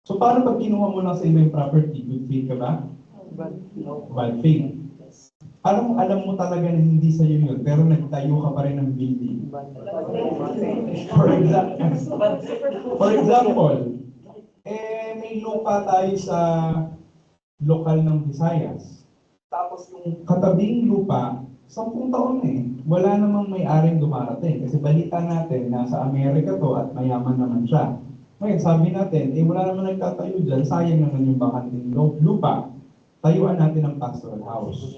So paano pag kinuha mo lang sa iba yung property, good faith ka ba? Bad faith. Alam mo talaga na hindi sa'yo yun, pero nagtayo ka pa rin ng building. For example, may lupa tayo sa lokal ng Visayas. Tapos yung katabing lupa, 10 taon na eh. Wala namang may-aring dumarating. Kasi balita natin, nasa Amerika to at mayaman naman siya. Ngayon, sabi natin, wala naman nagtatayo dyan, sayang naman yung bakanting lupa. Tayuan natin ang pastoral house.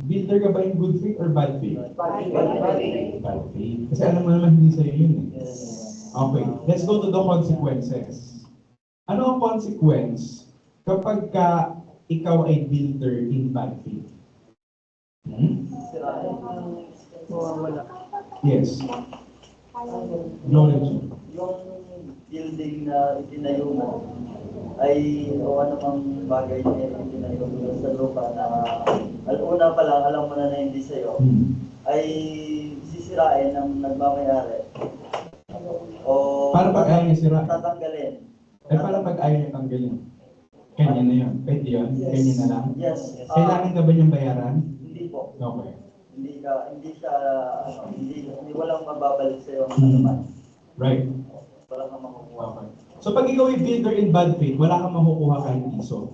Builder ka ba in good faith or bad faith? Bad faith. Kasi alam mo naman hindi sa'yo yun eh. Okay, let's go to the consequences. Ano ang consequence kapag ikaw ay builder in bad faith? Yes. Knowledge. Yung building na itinayo mo ay o anumang bagay na itinayo mo sa lupa na una pa lang alam mo na hindi sa'yo ay sisirain ng nagmamayari o para pag ayaw niya sira? Tatanggalin. Para pag ayaw niya tanggalin? Kanya na yun? Pwede yun? Yes. Kanya na lang? Yes. Kailangan ka ba niyang bayaran? Hindi po. Okay. Hindi walang mababalik sa'yo ang naman. Right. Wala kang makukuha. Okay. So pag ikaw ay builder in bad faith, wala kang makukuha kahit piso.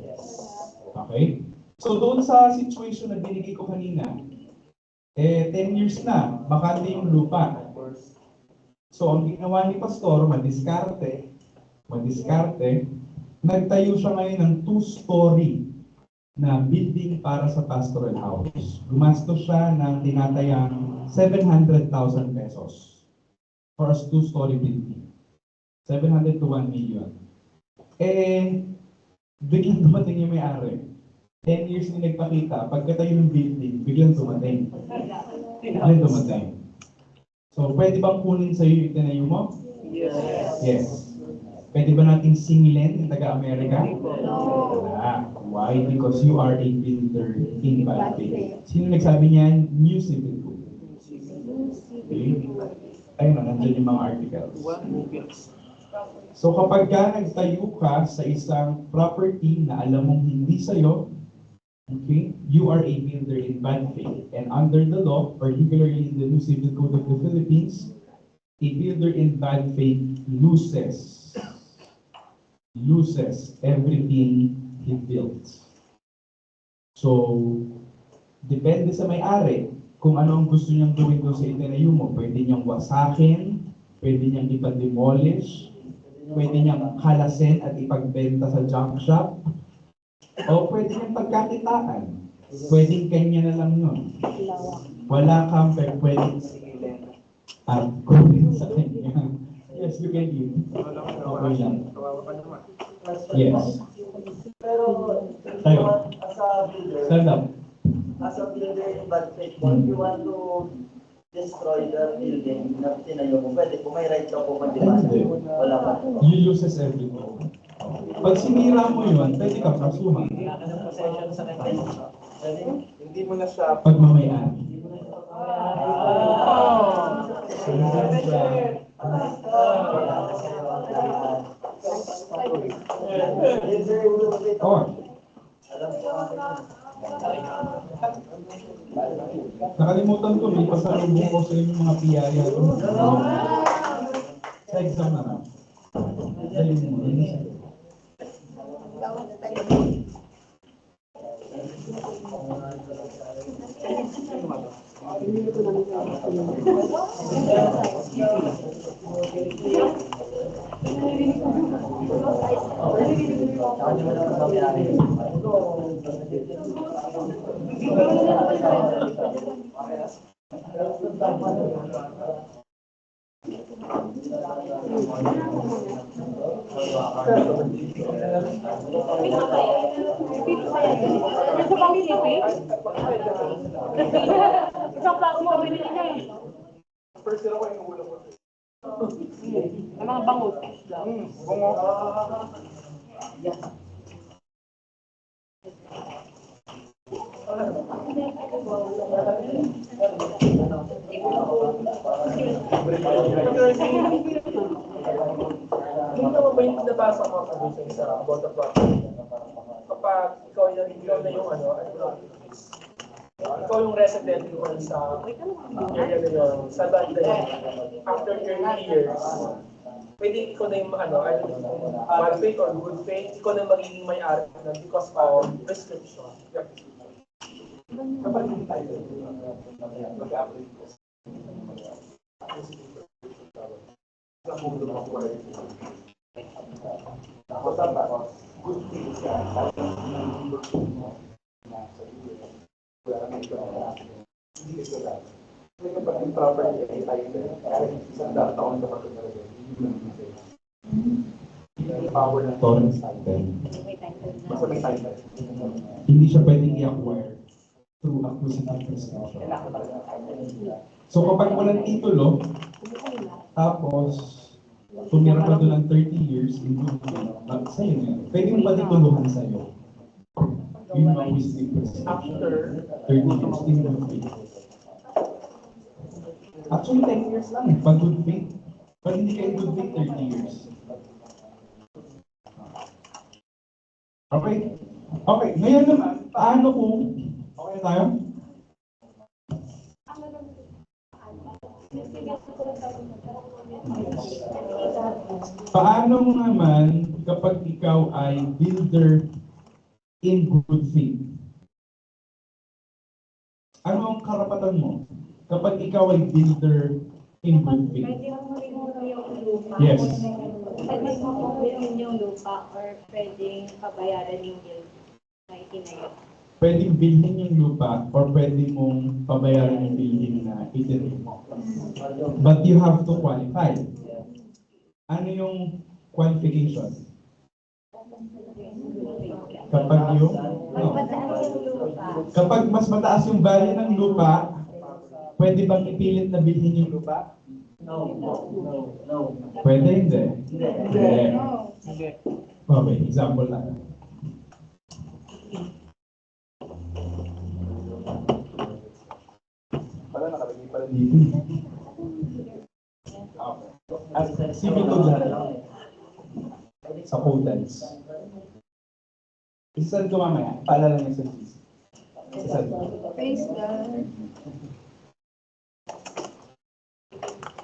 Okay? So doon sa situation na binigay ko kanina, 10 years na, bakante yung lupa. So ang ginawa ni Pastor, madiskarte, nagtayo siya ngayon ng 2-story na building para sa pastoral house. Gumastos siya ng tinatayang 700,000 pesos for a 2-story building. 700 to 1 million. Biglang dumating yung may-ari. 10 years na nagpakita, pagkatayo ng building, biglang dumating. So, pwede bang kunin sa'yo yung itinayo mo? Yes. Pwede ba natin singilin yung taga-Amerika? Why? Because you are a builder in bad faith. Sino nagsabi niyan? New Civil Code. Okay? Ayun na, nandiyan yung mga articles. So kapag nagtayo ka sa isang property na alam mong hindi sa'yo, okay, you are a builder in bad faith. And under the law, particularly in the New Civil Code of the Philippines, a builder in bad faith loses everything he built. So, depende sa may-ari kung ano ang gusto niyang gawin doon sa itinayo mo. Pwede niyang wasakin, pwede niyang ipa-demolish, pwede niyang halasin at ipagbenta sa junk shop, o pwede niyang pagkakitaan. Pwedeng kanya na lang yun. Wala kang pwedeng singilin at kunin sa kanya. Yes, you can eat. Okay lang. Yes. Pero, Tayo. Stand up. As a builder in bad faith, if you want to destroy the building na tinayo mo, pwede po, may right ka po mag-demand. Wala pa. You loses everything. Pag sinira mo yun, pwede ka kasuhan. Hindi mo na siya Pagmamayaan. Nakalimutan ko, may pasalubong ko sa inyo mga piyaya. Sa exam na lang. Dali mo. Isang plato mo kami nila eh. Ang mga bangot. Hindi ka ba ba yung nabasa ko pa dito sa about the property. Kapag ikaw na yung ikaw yung resident doon sa area na yun, sa land na yun, after 30 years, pwede ikaw na yung bad faith or good faith, ikaw na magiging may-ari na because of prescription. Yep. Kapag hindi tayo mag-upgrade ko. Sa mundo ng quality. Tapos dapat, good things ka. Hindi ka sila. Hindi kapag yung property ay tayo kahit isang taon na pagkakalaga. Hindi power ng torrent title. Basta may title. Hindi siya pwedeng i-acquire through acquisitive prescription. So kapag walang titulo, tapos tumira ka doon ng 30 years, sa'yo na yun. Pwede mo patituluhan sa'yo. Yun ang acquisitive prescription. After 30 years, in good faith. Actually, 10 years lang eh, pag good faith. Pag hindi ka in good faith, 30 years. Okay? Okay, ngayon naman, paano kung okay na tayo? Paano naman kapag ikaw ay builder in good faith? Ano ang karapatan mo kapag ikaw ay builder in good faith? Pwede mo rin yung lupa. Yes. Pwede mo rin yung lupa or pwedeng pabayaran yung bill na itinayo. Pwedeng bilhin yung lupa or pwede mong pabayaran yung bilhin na itinayo mo. But you have to qualify. Ano yung qualification? Kapag yung Mataas yung lupa. kapag mas mataas yung value ng lupa, pwede bang ipilit na bilhin yung lupa? No. Pwede, hindi. Hindi. Hindi. Okay, example lang. Pala nakalagay pala dito. Okay. At similitude lang sa quotance. Isasad ko mamaya. Paalala niya sa GC. Isasad ko. Praise God.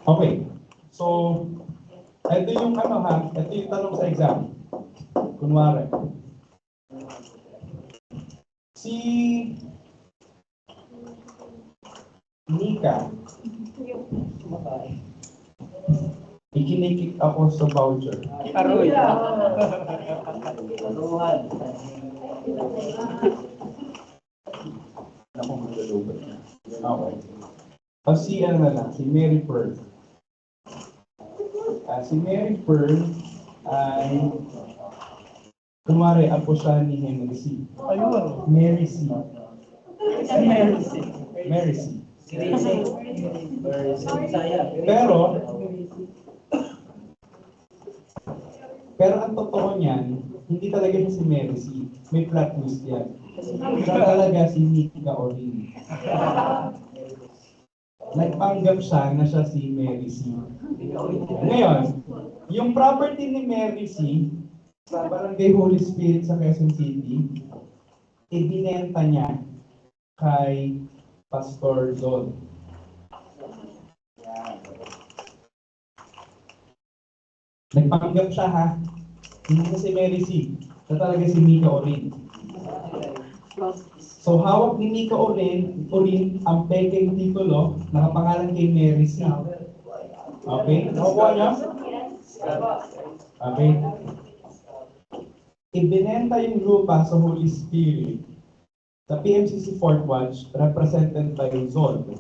Okay. So, ito yung ito yung tanong sa exam. Kunwari. Si Nika, ikinikik ako sa voucher. Aroy. Turuhan. Ako maglulubat na. Okay. O si na lang, si Mary Pearl. Si Mary Pearl ay kunwari apo siya ni Henry C. Ayun. Mary C. Mary C. Mary C. Pero ang totoo niyan, hindi talaga siya si Mary C. May plot twist yan. Siya talaga si Nika Orin. Nagpanggap siya na siya si Mary C. Ngayon, yung property ni Mary C. sa Barangay Holy Spirit sa Quezon City, ibinenta niya kay Pastor Zon. Nagpanggap siya ha. Hindi na si Mary C. Siya talaga si Nika Orin. So hawak ni Nika Orin ang peking titulo, nakapangalan kay Mary C. Okay? Nakukuha niya? Okay? Ibinenta yung lupa sa Holy Spirit sa PMCC Fort Watch, represented by Zon,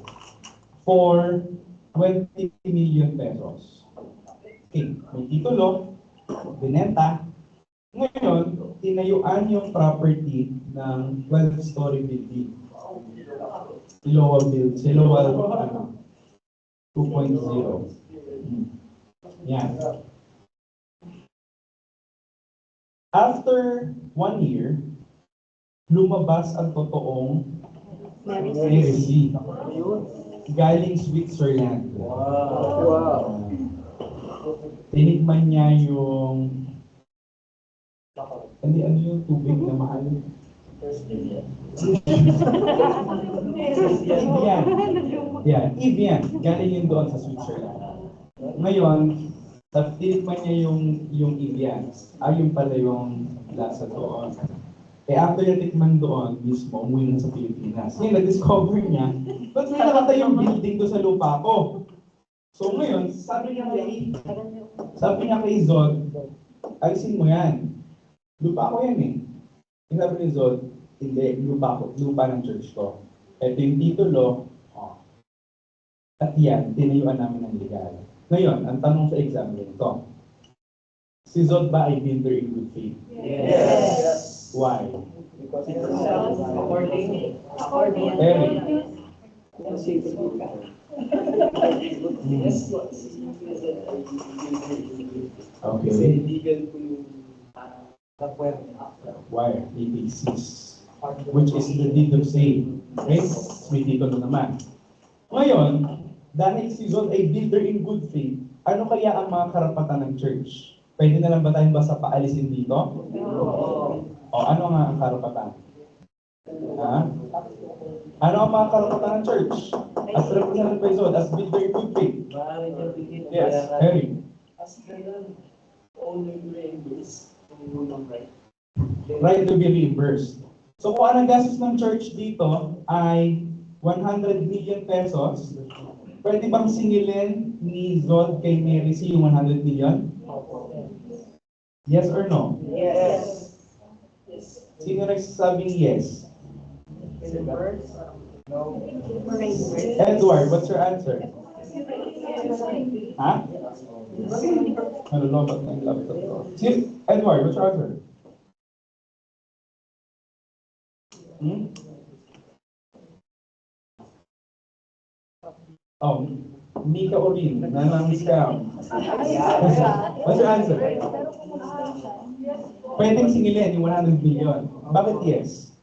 for 20 million pesos. Okay, may titulo, binenta. Ngayon, tinayuan yung property ng 12-story building. Siloa build, Siloa 2.0. Yan. After 1 year, lumabas ang totoong Mary C. Galing Switzerland. Wow. Tinigman niya yung Hindi, ano yung tubig na mahal? First day yan. Evian. Yeah, Evian. Galing yun doon sa Switzerland. Ngayon, tinikman niya yung Evian. Yung pala yung lasa doon. After niya tikman doon, mismo, umuwi na sa Pilipinas. Ngayon, na-discover niya, ba't may nakatay yung building doon sa lupa ko? So ngayon, sabi niya kay Zod, alisin mo yan. Lupa ko yan eh. Sabi ni Zod, hindi, lupa ng church ko. Ito yung titulo, at yan, tinayuan namin ng legal. Ngayon, ang tanong sa exam ito, si Zod ba ay builder in good faith? Yes. Why? Because According Eric. Kasi Okay. legal po yung Why? APCs. Which is the deed of sale. Okay? May titulo naman. Ngayon, dahil si Zod ay builder in good faith, ano kaya ang mga karapatan ng church? Pwede na lang ba tayong basta paalisin dito? O ano nga ang karapatan? Ha? Ano ang mga karapatan ng church? As represented by Zod, as builder in good faith. maaari niya bigyan ng Yes, bayaran. Eric. as the owner reimburse kung ng right. Right to be reimbursed. So kung anong gastos ng church dito ay 100 million pesos, pwede bang singilin ni Zod kay Mary C yung 100 million? Yes or no? Yes. Sino nagsasabing yes? No. Edward, what's your answer? Ha? Nalolobat na yung laptop ko. Edward, what's your answer? Oh, Mika Orin, nanang-scam. What's your answer? Pwedeng singilin yung 100 million. Bakit yes?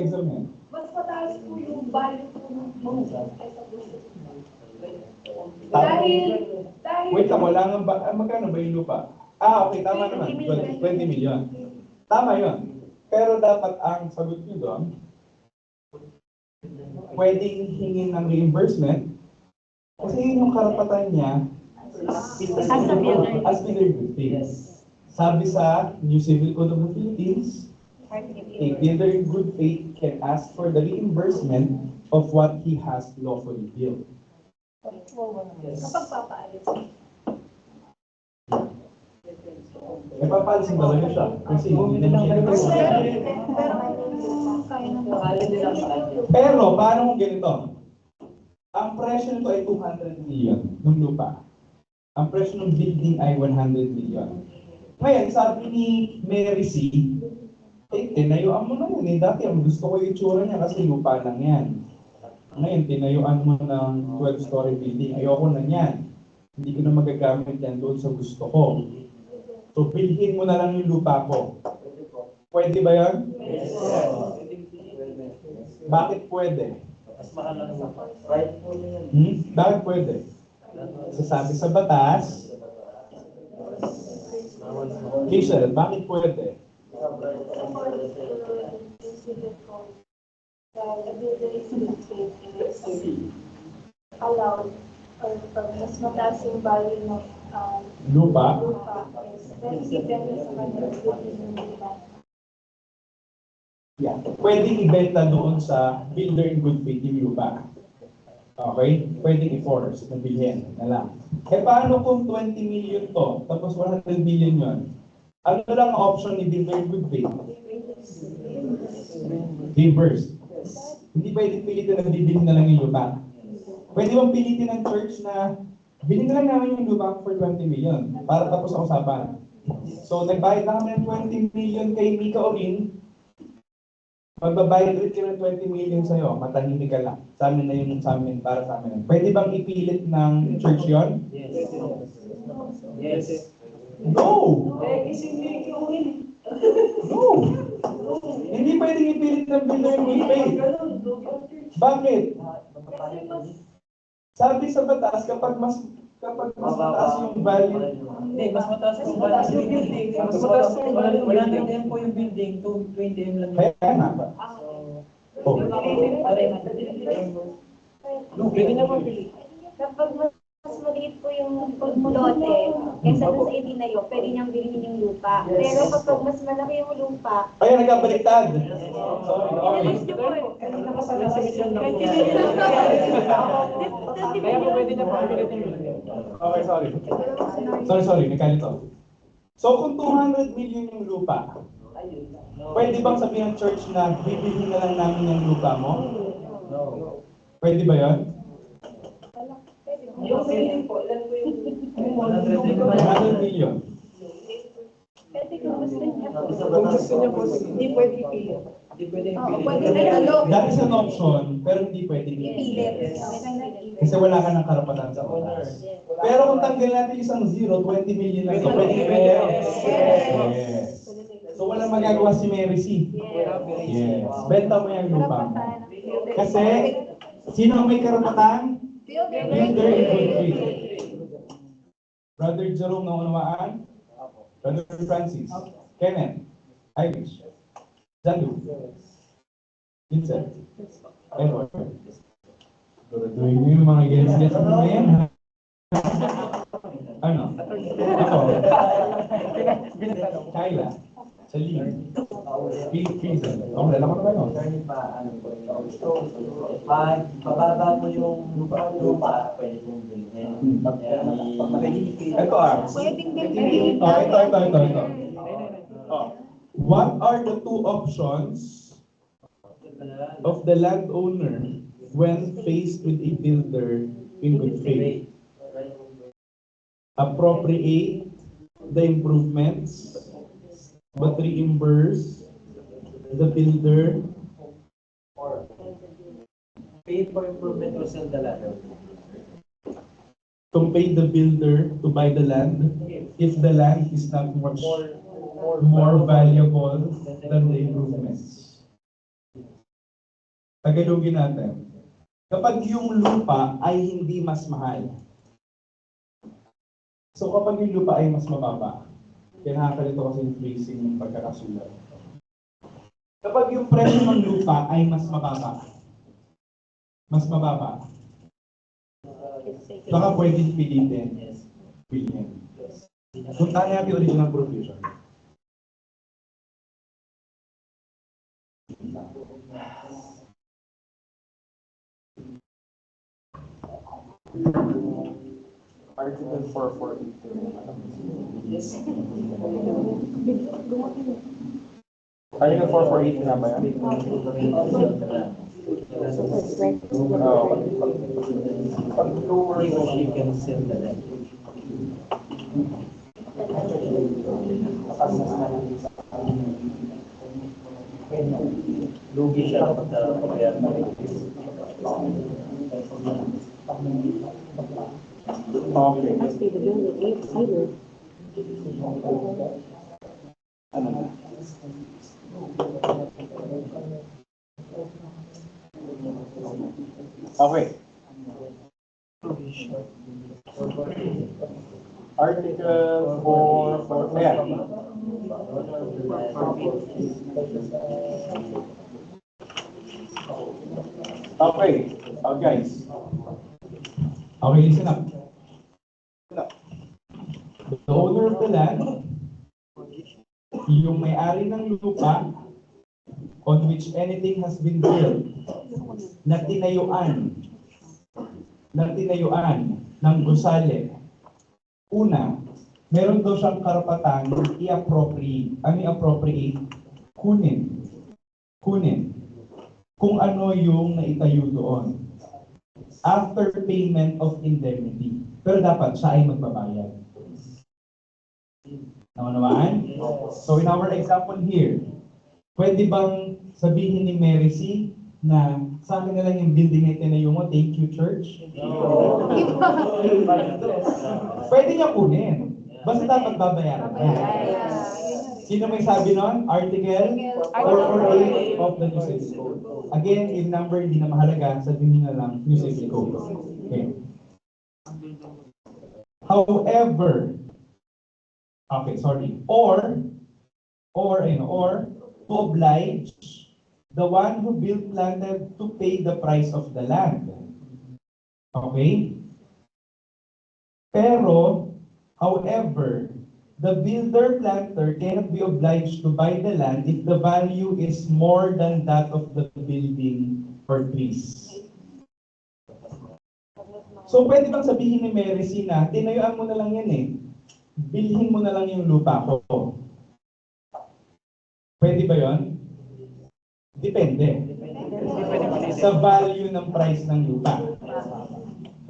Exam yan. Mas mataas po yung value po ng building kaysa building. Tama. Dahil, Wait lang, wala nga ba? Magkano ba yung lupa? Okay, tama naman. 20 million. Tama yun. Pero dapat ang sagot nyo doon, pwedeng hingin ng reimbursement kasi yun yung karapatan niya as builder good faith. Sabi sa New Civil Code of the Philippines, a builder in good faith can ask for the reimbursement of what he has lawfully built. kapag papaalis. Napapalisin talaga siya kasi hindi na Pero paano kung ganito? Ang presyo nito ay 200 million ng lupa. Ang presyo ng building ay 100 million. Ngayon, sabi ni Mary C, tinayuan mo na yun. Dati ang gusto ko yung itsura niya kasi lupa lang yan. Ngayon, tinayuan mo ng 12-story building. Ayoko na yan. Hindi ko na magagamit yan doon sa gusto ko. So, bilhin mo na lang yung lupa ko. Pwede ba yan? Yes. Bakit pwede? Mas mahal lang sa right po niya yan. Bakit pwede? Sasabi sa batas, Kisha, bakit pwede? Allowed or pag mas mataas yung value ng Lupa? lupa is then depende sa kanya yung lupa. Yeah. Pwedeng ibenta doon sa builder in good faith yung lupa. Okay? Pwedeng i-force na bilhin na lang. Paano kung 20 million to, tapos 100 million yun? Ano lang ang option ni builder in good faith? Reverse. Hindi pwedeng pilitin na bibili na lang yung lupa. Pwede bang pilitin ng church na bilhin na lang namin yung lupa for 20 million para tapos ang usapan. So, nagbayad na kami ng 20 million kay Mika Orin, magbabayad ulit kami ng 20 million sa'yo, matahimik ka lang. Sa amin na yun sa amin, para sa amin. Pwede bang ipilit ng church yon? Yes. No! No! Hindi pwedeng ipilit ng builder in good faith. Bakit? Sabi sa batas, kapag mas kapag mas mataas yung value, Hindi, mas mataas yung value ng building. Mas mataas yung value. 100M po yung building, 20M lang yung... kaya nga. Oh. Pwede na po bili. Kapag mas maliit po yung lote, kaysa doon sa itinayo, pwede niyang bilhin yung lupa. Pero kapag mas malaki yung lupa, Ayun, nagkabaliktad. inalis niyo po. Kaya po pwede na po bili ng building. Okay, sorry. Sorry, nagkalito. So kung 200 million yung lupa, pwede bang sabihin ng church na bibilhin na lang namin yung lupa mo? Pwede ba yun? Yung building po, ilan po yung... 100 million. Pwede kung gusto niya po. Kung gusto niya po, hindi pwede ipili. Hindi pwede ipili. Pwede na ano, That is an option, pero hindi pwede ipilit. kasi wala ka ng karapatan sa oras. Pero kung tanggal natin isang zero, 20 million lang ito, pwede pwede. Yes. So walang magagawa si Mary C. Yes. Benta mo yung lupa mo. Kasi, sino ang may karapatan? Builder in good faith. Brother Jerome, naunawaan? Brother Francis? Kenneth? Irish? Jandu? Vincent? Edward? Siguraduhin mo yung mga guest mo na yan, ha? Ano? Ako? Kyla? Celine? Hazel? Oh, lalaman ko ba yun? Pag pababa mo yung lupa, pwede mong bilhin. Ito Pwedeng bilhin. Oh, ito. Oh. What are the two options of the landowner when faced with a builder in good faith? Appropriate the improvements, but reimburse the builder. Pay for improvement or sell the land. To pay the builder to buy the land if the land is not much more valuable than the improvements. Tagalogin natin. Kapag yung lupa ay hindi mas mahal. So kapag yung lupa ay mas mababa, kaya nakakalito kasi yung phrasing ng pagkakasulat. Kapag yung presyo ng lupa ay mas mababa, baka pwedeng pilitin. Bilhin. Punta natin yung original provision. Article 442. Article 448 na ba yan? Pag lower mo, she can sell the land. Lugi siya kapag pagbayar na rin. Okay. Must be the building either. Ano na? Okay. Article 4, ayan. Okay, guys. Okay, listen up. The owner of the land, yung may-ari ng lupa on which anything has been built, na tinayuan ng gusali. Una, meron daw siyang karapatan i-appropriate. Ano i-appropriate? Kunin. Kung ano yung naitayo doon. After payment of indemnity. Pero dapat siya ay magbabayad. Naunawaan? So in our example here, pwede bang sabihin ni Mary C na sa akin na lang yung building na itinayo mo, thank you church? Pwede niya kunin. Basta dapat babayaran niya. Sino may sabi nun? Article 448 of the New Civil Code. Again, yung number hindi na mahalaga, sabihin na lang New Civil Code. Okay. However, okay, sorry, or to oblige the one who built planted to pay the price of the land. Okay? Pero, however, the builder-planter cannot be obliged to buy the land if the value is more than that of the building or trees. So, pwede bang sabihin ni Mary Sina, tinayuan mo na lang yan eh. Bilhin mo na lang yung lupa ko. Pwede ba yon? Depende. Sa value ng price ng lupa.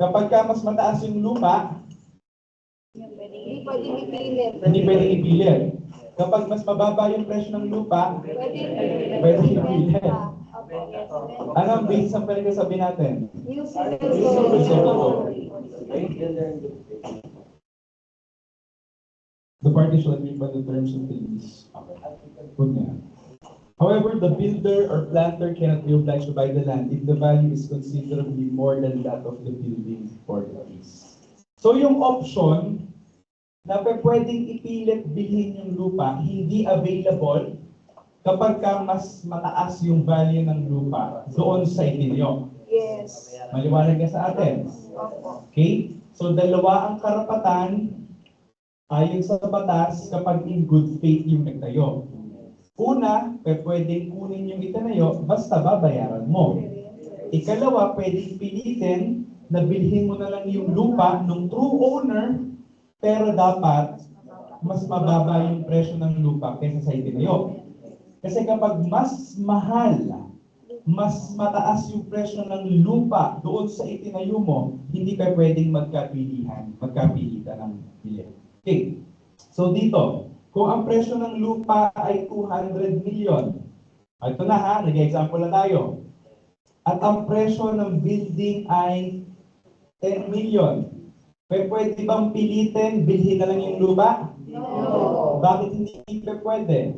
Kapag ka mas mataas yung lupa, Hindi pwedeng ipilit. hindi pwedeng ipilit. Kapag mas mababa yung presyo ng lupa, pwedeng ipilit. Ano ang basis ng pagkasabi natin? The parties shall agree by the terms of the lease. Good na. However, the builder or planter cannot be obliged to buy the land if the value is considerably more than that of the building or the lease. So yung option na pwedeng ipilit bilhin yung lupa, hindi available kapag ka mas mataas yung value ng lupa doon sa itinyo. Yes. Maliwanag ka sa atin. Okay? So dalawa ang karapatan ayon sa batas kapag in good faith yung nagtayo. Una, pwedeng kunin yung itinayo, basta babayaran mo. Ikalawa, pwedeng pilitin na bilhin mo na lang yung lupa ng true owner, pero dapat mas mababa yung presyo ng lupa kaysa sa itinayo. Kasi kapag mas mahal, mas mataas yung presyo ng lupa doon sa itinayo mo, hindi ka pwedeng magkapilitan ng bili. Okay, so dito, kung ang presyo ng lupa ay 200 million, ito na ha, nag-example na tayo. At ang presyo ng building ay 10 million. Pwede bang pilitin, bilhin na lang yung lupa? No. Bakit hindi pwede?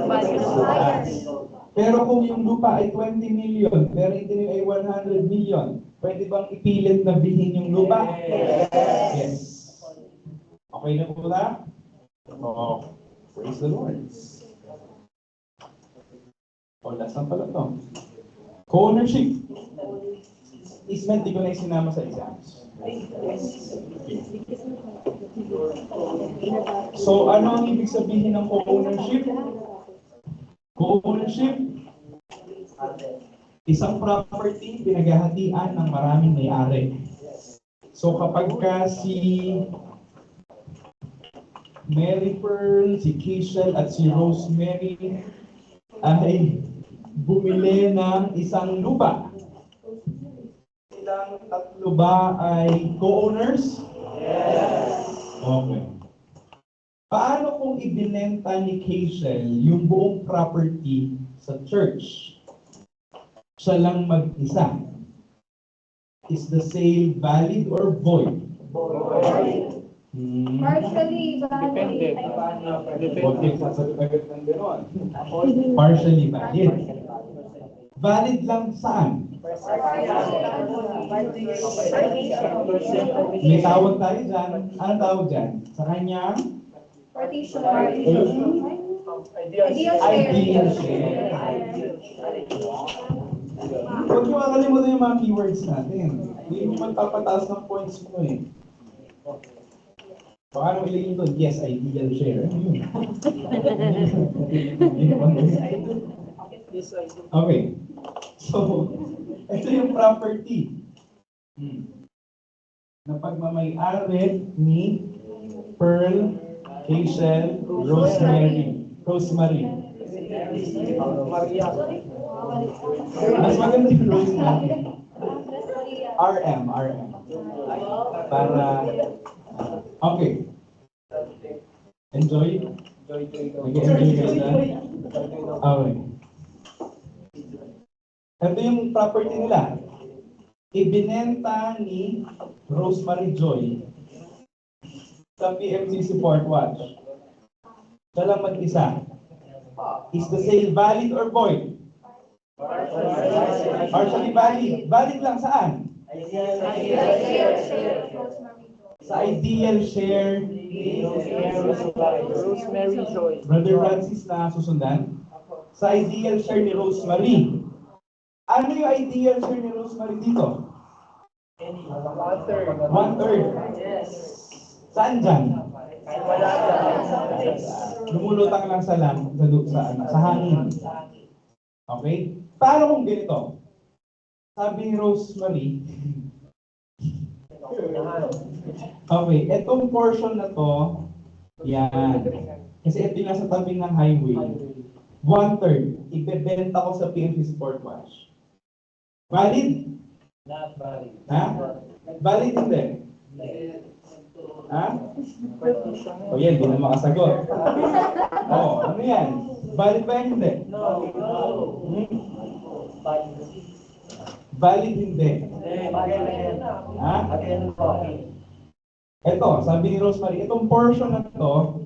Mataas. Pero kung yung lupa ay 20 million, pero ito ay 100 million, pwede bang ipilit na bilhin yung lupa? Yes. Okay na po na? Oh, praise the Lord. O, last na pala ito. Co-ownership. Easement, di ko na isinama sa exams. So, ano ang ibig sabihin ng co-ownership? Co-ownership, isang property pinaghahatian ng maraming may-ari. So, kapag ka si Mary Pearl, si Keishel at si Rosemary ay bumili ng isang lupa, silang tatlo ba ay co-owners? Yes. Okay. Paano kung ibinenta ni Keishel yung buong property sa church? Siya lang mag-isa. Is the sale valid or void? Partially valid. Okay, sasagot agad ng gano'n. Partially valid. Valid lang saan? May tawag tayo dyan. Anong tawag dyan? Sa kanyang Partition. ideal share. Huwag niyo makalimutan yung mga keywords natin. Hindi niyo magpapataas ng points mo eh. Baka nung ilagay doon, yes, ideal share. Ano yun? Okay. So, ito yung property na pagmamay-ari ni Pearl, Keishel, Rosemary. Mas maganda yung Rosemary. RM. Para, okay. Enjoy? Nag-enjoy kayo na? Okay. Ito yung property nila. Ibinenta ni Rosemary Joy sa PMCC Port Watch. Siya lang mag-isa. Is the sale valid or void? Partially valid. Valid lang saan? Sa ideal share, Rosemary Joy. Brother Francis na susundan. Sa ideal share ni Rosemary. Ano yung ideal share ni Rosemary dito? 1/3. 1/3. Yes. Saan dyan? Wala dyan. Lumulutang lang sa lang, sa hangin. Okay? Paano kung ganito? Sabi ni Rosemary, okay, etong portion na to, yan. Kasi ito yung nasa tabi ng highway. 1/3, ibebenta ko sa PNP Sport Watch. Valid? Not valid. Ha? Valid hindi? Ha? O yan, di na makasagot. O, ano yan? Valid ba yan hindi? No. Hmm? Valid hindi. Ha? Ito, sabi ni Rosemary, itong portion na to,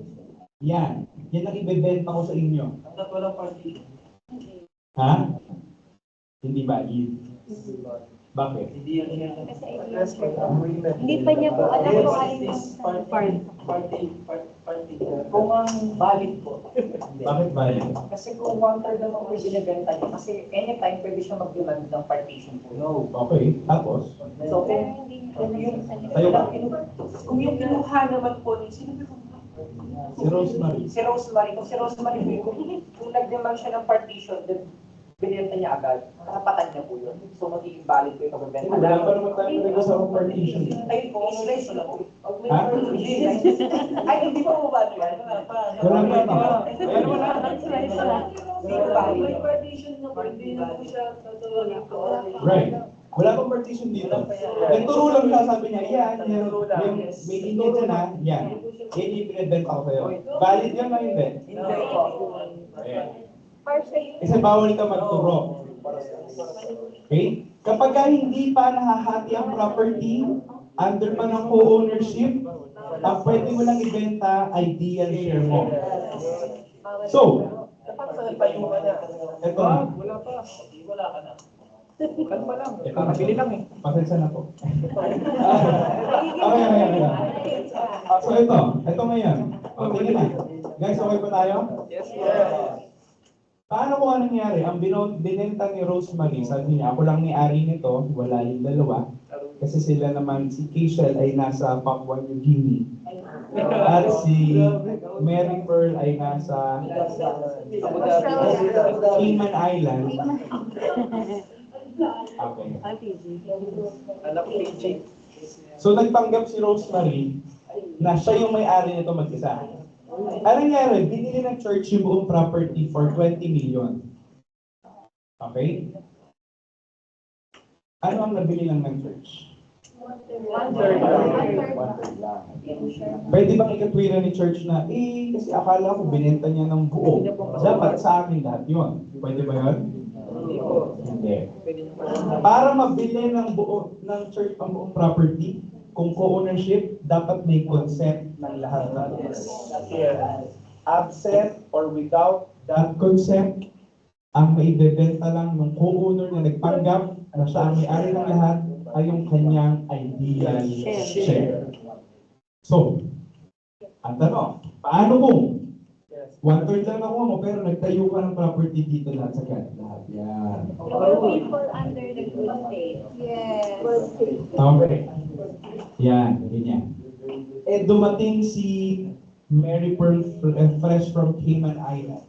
yan. Yan ang ibebenta ko sa inyo. Hanggat walang party. Ha? Hindi valid. Bakit? Hindi yan siya. Kasi hindi pa niya po alam kung alin yung Party. Kung ang valid po. Bakit valid? Kasi kung 1/3 naman po yung binibenta niya, kasi anytime pwede siya mag-demand ng partition po. No. Okay, tapos? So, pero kung, hindi niya kung yung, Tayo ba? kung yung kinuha naman po, sino ba Si Rosemary. Si Rosemary. Kung si Rosemary po, kung nag-demand siya ng partition, then binenta niya agad, karapatan niya po yun. So, magiging valid po yung pagbebenta. Wala pa naman tayo nag-usapang partition. Ay, po, stress lang po. Ha? Ay, hindi pa po valid. Wala pa ito. Pero wala nang stress na. Hindi po valid. Right. Wala pang partition dito. Nagturo lang siya, sabi niya, yan, yung may linya dyan ha, yan. Yan yung pinibenta ko sa'yo. Valid yan o hindi? Hindi po. Ayan. partial. Kasi bawal ka magturo. Okay? Kapag hindi pa nahahati ang property, under pa ng co-ownership, ang pwede mo lang ibenta, ideal share mo. So, Dapat sa tayo ka na. ito na. Wala pa. Wala ka na. Ano pa lang? Ito. Kakabili lang eh. Pasensya na po. Okay. So ito ngayon. O, tingin na. Guys, okay pa tayo? Yes, yes. Paano kung ano nangyari? Ang binenta ni Rosemary, sabi niya, ako lang ni-ari nito, wala yung dalawa. Kasi sila naman, si Keishel ay nasa Papua New Guinea. At si Mary Pearl ay nasa Cayman Island. Okay. Anak ko PJ. So nagpanggap si Rosemary na siya yung may-ari nito mag-isa. Anong nangyari? Binili ng church yung buong property for 20 million. Okay? Ano ang nabili lang ng church? 1/3. 1/3 lang. Pwede bang ikatwira ni church na, kasi akala ko binenta niya ng buo. Dapat sa akin lahat yun. Pwede ba yun? Hindi po. Hindi. Pwede niyo pa. Para mabili ng buo ng church ang buong property, kung co-ownership, dapat may consent ng lahat ng absent or without that consent, ang maibebenta lang ng co-owner na nagpanggap na siya ang may-ari ng lahat ay yung kanyang ideal share. So, ang tanong, paano kung 1/3 lang nakuha mo pero nagtayo ka ng property dito lahat sa lahat yan. People under the good faith. Yes. Okay. Yan, ganyan. Dumating si Mary Pearl fresh from Cayman Island.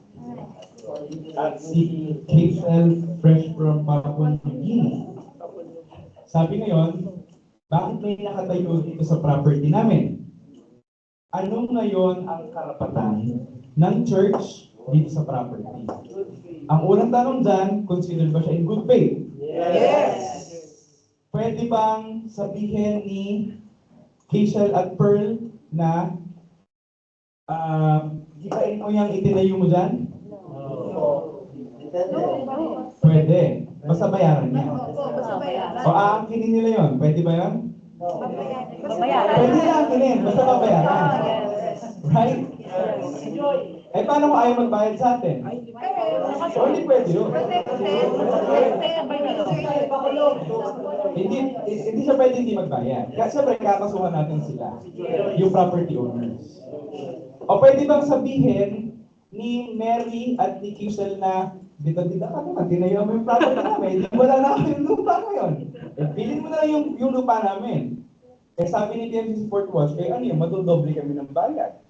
At si Keishel fresh from Papua New Guinea. Sabi ngayon, bakit may nakatayo dito sa property namin? Ano ngayon ang karapatan ng church dito sa property? Ang unang tanong dyan, considered ba siya in good faith? Yes. Pwede bang sabihin ni Keishel at Pearl na ipain mo yung itinayo mo dyan? Depende. Pwede. Basta bayaran niya. Basta bayaran. O aangkinin nila yon, pwede ba yun? Babayaran. Pwede na aangkinin, basta babayaran. Right? Eh, paano kung ayaw magbayad sa atin? O, hindi pwede yun. Hindi siya pwede hindi magbayad. Kaya siyempre, kakasuhan natin sila. Yung property owners. O pwede bang sabihin ni Mary at ni Kisel na dito ka naman, tinayo mo yung property namin, hindi wala na kami yung lupa ngayon. Eh, bilhin mo na lang yung lupa namin. Eh, sabi ni TMC Sport Watch, eh ano yun, matudoble kami ng bayad.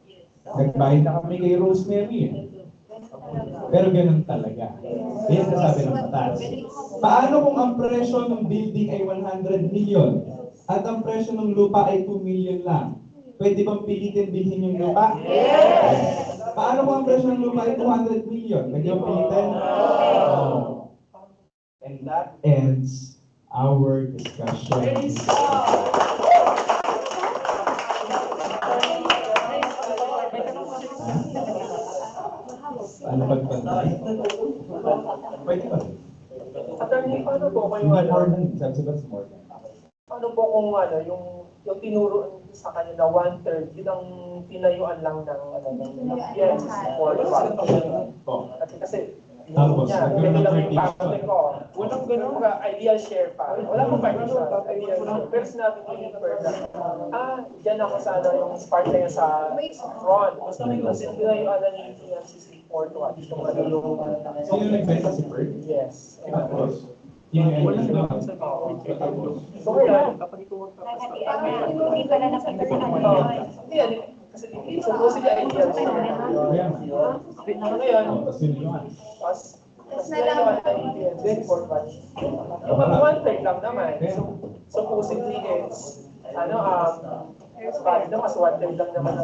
Nagbayad na kami kay Rosemary. Eh. Pero ganun talaga. Yan ang sabi ng batas. Paano kung ang presyo ng building ay 100 million at ang presyo ng lupa ay 2 million lang? Pwede bang pilitin bilhin yung lupa? Yes! Paano kung ang presyo ng lupa ay 200 million? Pwede bang pilitin? No. And that ends our discussion. Ano pagpantay? Pwede ba? Attorney, paano po kayo Hindi more than, sabi sa more than. Ano po kung ano, yung tinuro sa kanila 1/3, yun ang tinayuan lang ng ano ng yes, for kasi Tapos, yan, nagkaroon ng lang yung partition. parte ko. Walang ganun ka, ideal share pa. Wala pong partition, ideal share. Pero sinabi ko yung further, dyan ako sa ano, yung part na yun sa front. Basta may kasi tinayuan na yung TNCC Fort Watch. Yung ano yung... Sino nagbenta si Bert? Yes. Tapos, yun yung end doon. So ngayon, Hindi pala napagkasabi. hindi yan. Kasi so sila ideal share. Ayan. Ngayon, Tapos yun yung ano. Mas nalaman na yung export batch. Yung mag 1/3 lang naman. So, supposedly is, valid na mas 1/3 lang naman.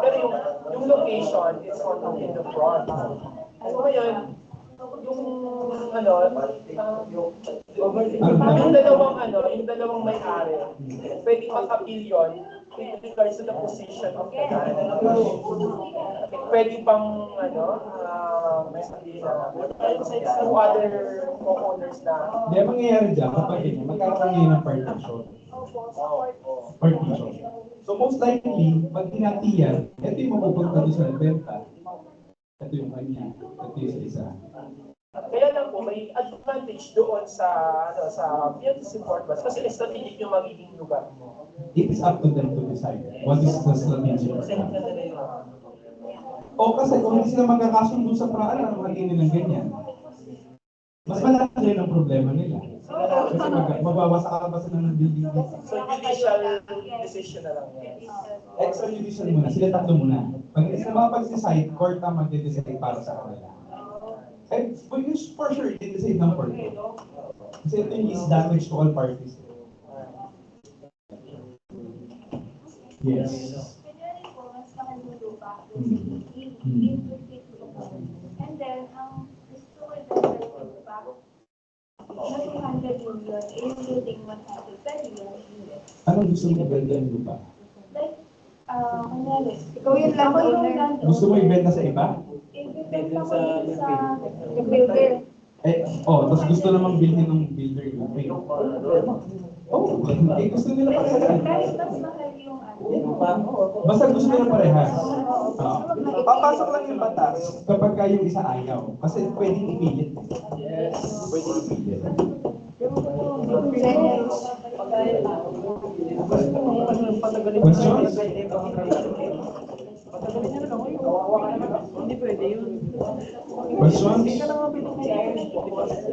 Pero yung location is on in the front. So ngayon, yung dalawang may-ari, pwedeng mag-appeal yun with regards to the position of the land. Pwede pang, may sabihin na, two other co-owners na. Hindi, ang mangyayari dyan, kapag yun, magkakaroon ngayon ng partition. Partition. So most likely, pag hinati yan, ito yung mapupunta doon sa benta. Ito yung kanya. Ito yung isa. Kaya lang po, may advantage doon sa PNC Fort Watch kasi strategic yung magiging lugar mo. It is up to them to decide what is the strategy. O kasi kung hindi sila magkakasundo sa paraan, ano magiging ng ganyan? Mas malaki rin ang problema nila. Kasi mabawasak ba sila ng building dito? So judicial decision na lang yan. Extrajudicial muna, sila tatlo muna. Pag hindi sila makapag-decide, court ang mag-decide para sa kanila. And for sure, it is a number. Kasi ito yung is damage to all parties. Yes. Kunyari po, mas mahal yung lupa. Hmm. And then, ang gusto ko yung lupa, na 200 million, including 100 million. Anong gusto mo ibenta yung lupa? Like, kunyari, ikaw yung landowner. Gusto mo ibenta sa iba? Ibibenta ko yun sa builder. Tapos gusto namang bilhin ng builder yung pay. Gusto nila parehas. Kahit mas mahal yung ano. Basta gusto nila parehas. Papasok lang yung batas. Kapag yung isa ayaw. Kasi pwedeng ipilit. Yes. Pwedeng ipilit. Questions? Hindi pwede yun. Questions?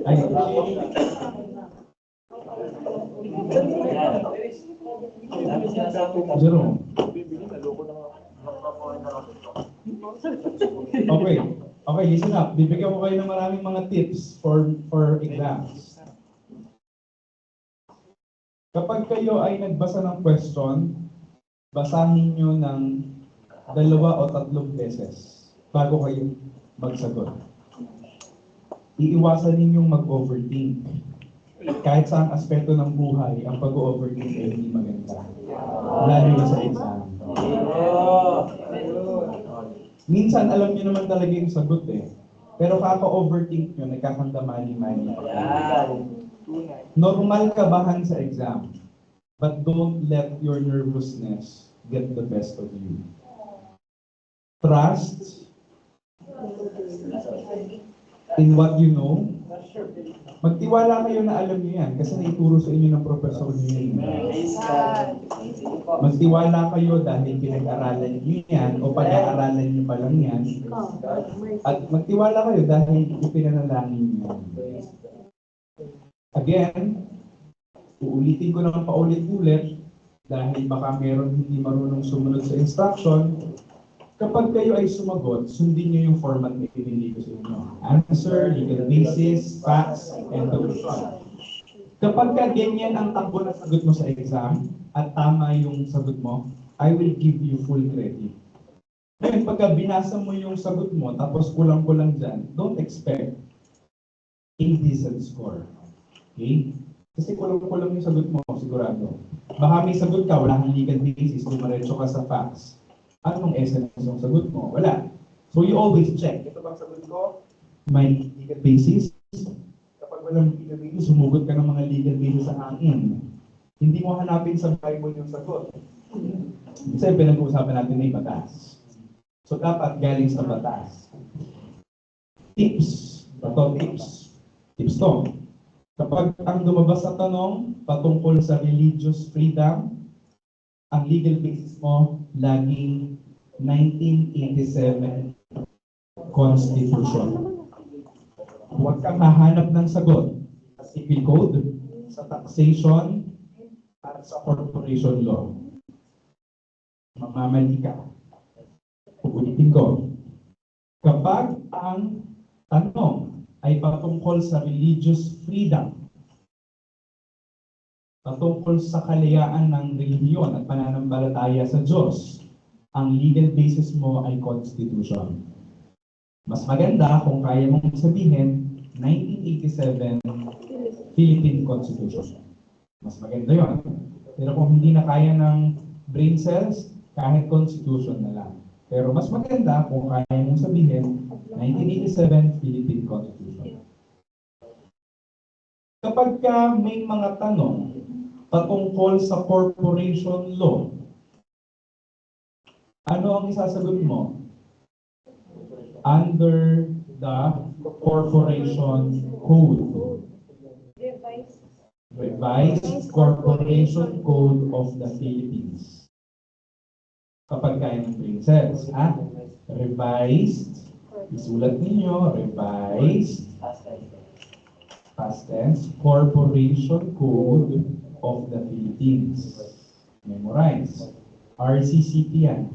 Ay, Jerome. Okay, listen up. Bibigyan ko kayo ng maraming mga tips for exams. Kapag kayo ay nagbasa ng question, basahin nyo ng 2 o 3 beses bago kayo magsagot. Iiwasan ninyong mag-overthink. Kahit saang aspeto ng buhay, ang pag-overthink ay hindi maganda. Lalo na sa exam. Minsan, alam niyo naman talaga yung sagot eh. Pero kaka-overthink nyo, nagkakandamali-mali. Normal kabahan sa exam. But don't let your nervousness get the best of you. trust in what you know. Magtiwala kayo na alam niyo yan kasi naituro sa inyo ng professor niyo yan. Praise God. Magtiwala kayo dahil pinag-aralan niyo yan o pag-aaralan niyo pa lang yan. At magtiwala kayo dahil ipinanalangin niyo yan. Again, uulitin ko ng paulit-ulit dahil baka meron hindi marunong sumunod sa instruction. Kapag kayo ay sumagot, sundin niyo yung format na ibinigay ko sa inyo. Answer, legal basis, facts, and conclusion. Kapag ka ganyan ang takbo na sagot mo sa exam at tama yung sagot mo, I will give you full credit. Ngayon, pagka binasa mo yung sagot mo tapos kulang-kulang dyan, don't expect a decent score. Okay? Kasi kulang-kulang yung sagot mo, sigurado. Baka may sagot ka, wala kang legal basis, dumaretso ka sa facts. Anong essence ng sagot mo? Wala. So you always check. Ito bang sagot ko? May legal basis? Kapag walang legal basis, sumugot ka ng mga legal basis sa hangin. Hindi mo hanapin sa Bible yung sagot. Kasi pinag-uusapan natin may batas. So dapat galing sa batas. Tips. Ito tips. Tips to. Kapag ang lumabas na tanong patungkol sa religious freedom, ang legal basis mo laging 1987 Constitution. Huwag kang hahanap ng sagot sa civil code, sa taxation, at sa corporation law. Mamamali ka. Uulitin ko. Kapag ang tanong ay patungkol sa religious freedom, patungkol sa kalayaan ng relihiyon at pananampalataya sa Diyos, ang legal basis mo ay Constitution. Mas maganda kung kaya mong sabihin 1987 Philippine Constitution. Mas maganda yon. Pero kung hindi na kaya ng brain cells, kahit Constitution na lang. Pero mas maganda kung kaya mong sabihin 1987 Philippine Constitution. Kapag ka may mga tanong patungkol sa corporation law, ano ang isasagot mo? Under the Corporation Code. Revised Corporation Code of the Philippines. Kapag kaya ng princess, ha? Revised, isulat ninyo, revised, past tense, Corporation Code of the Philippines. Memorize. RCCP yan.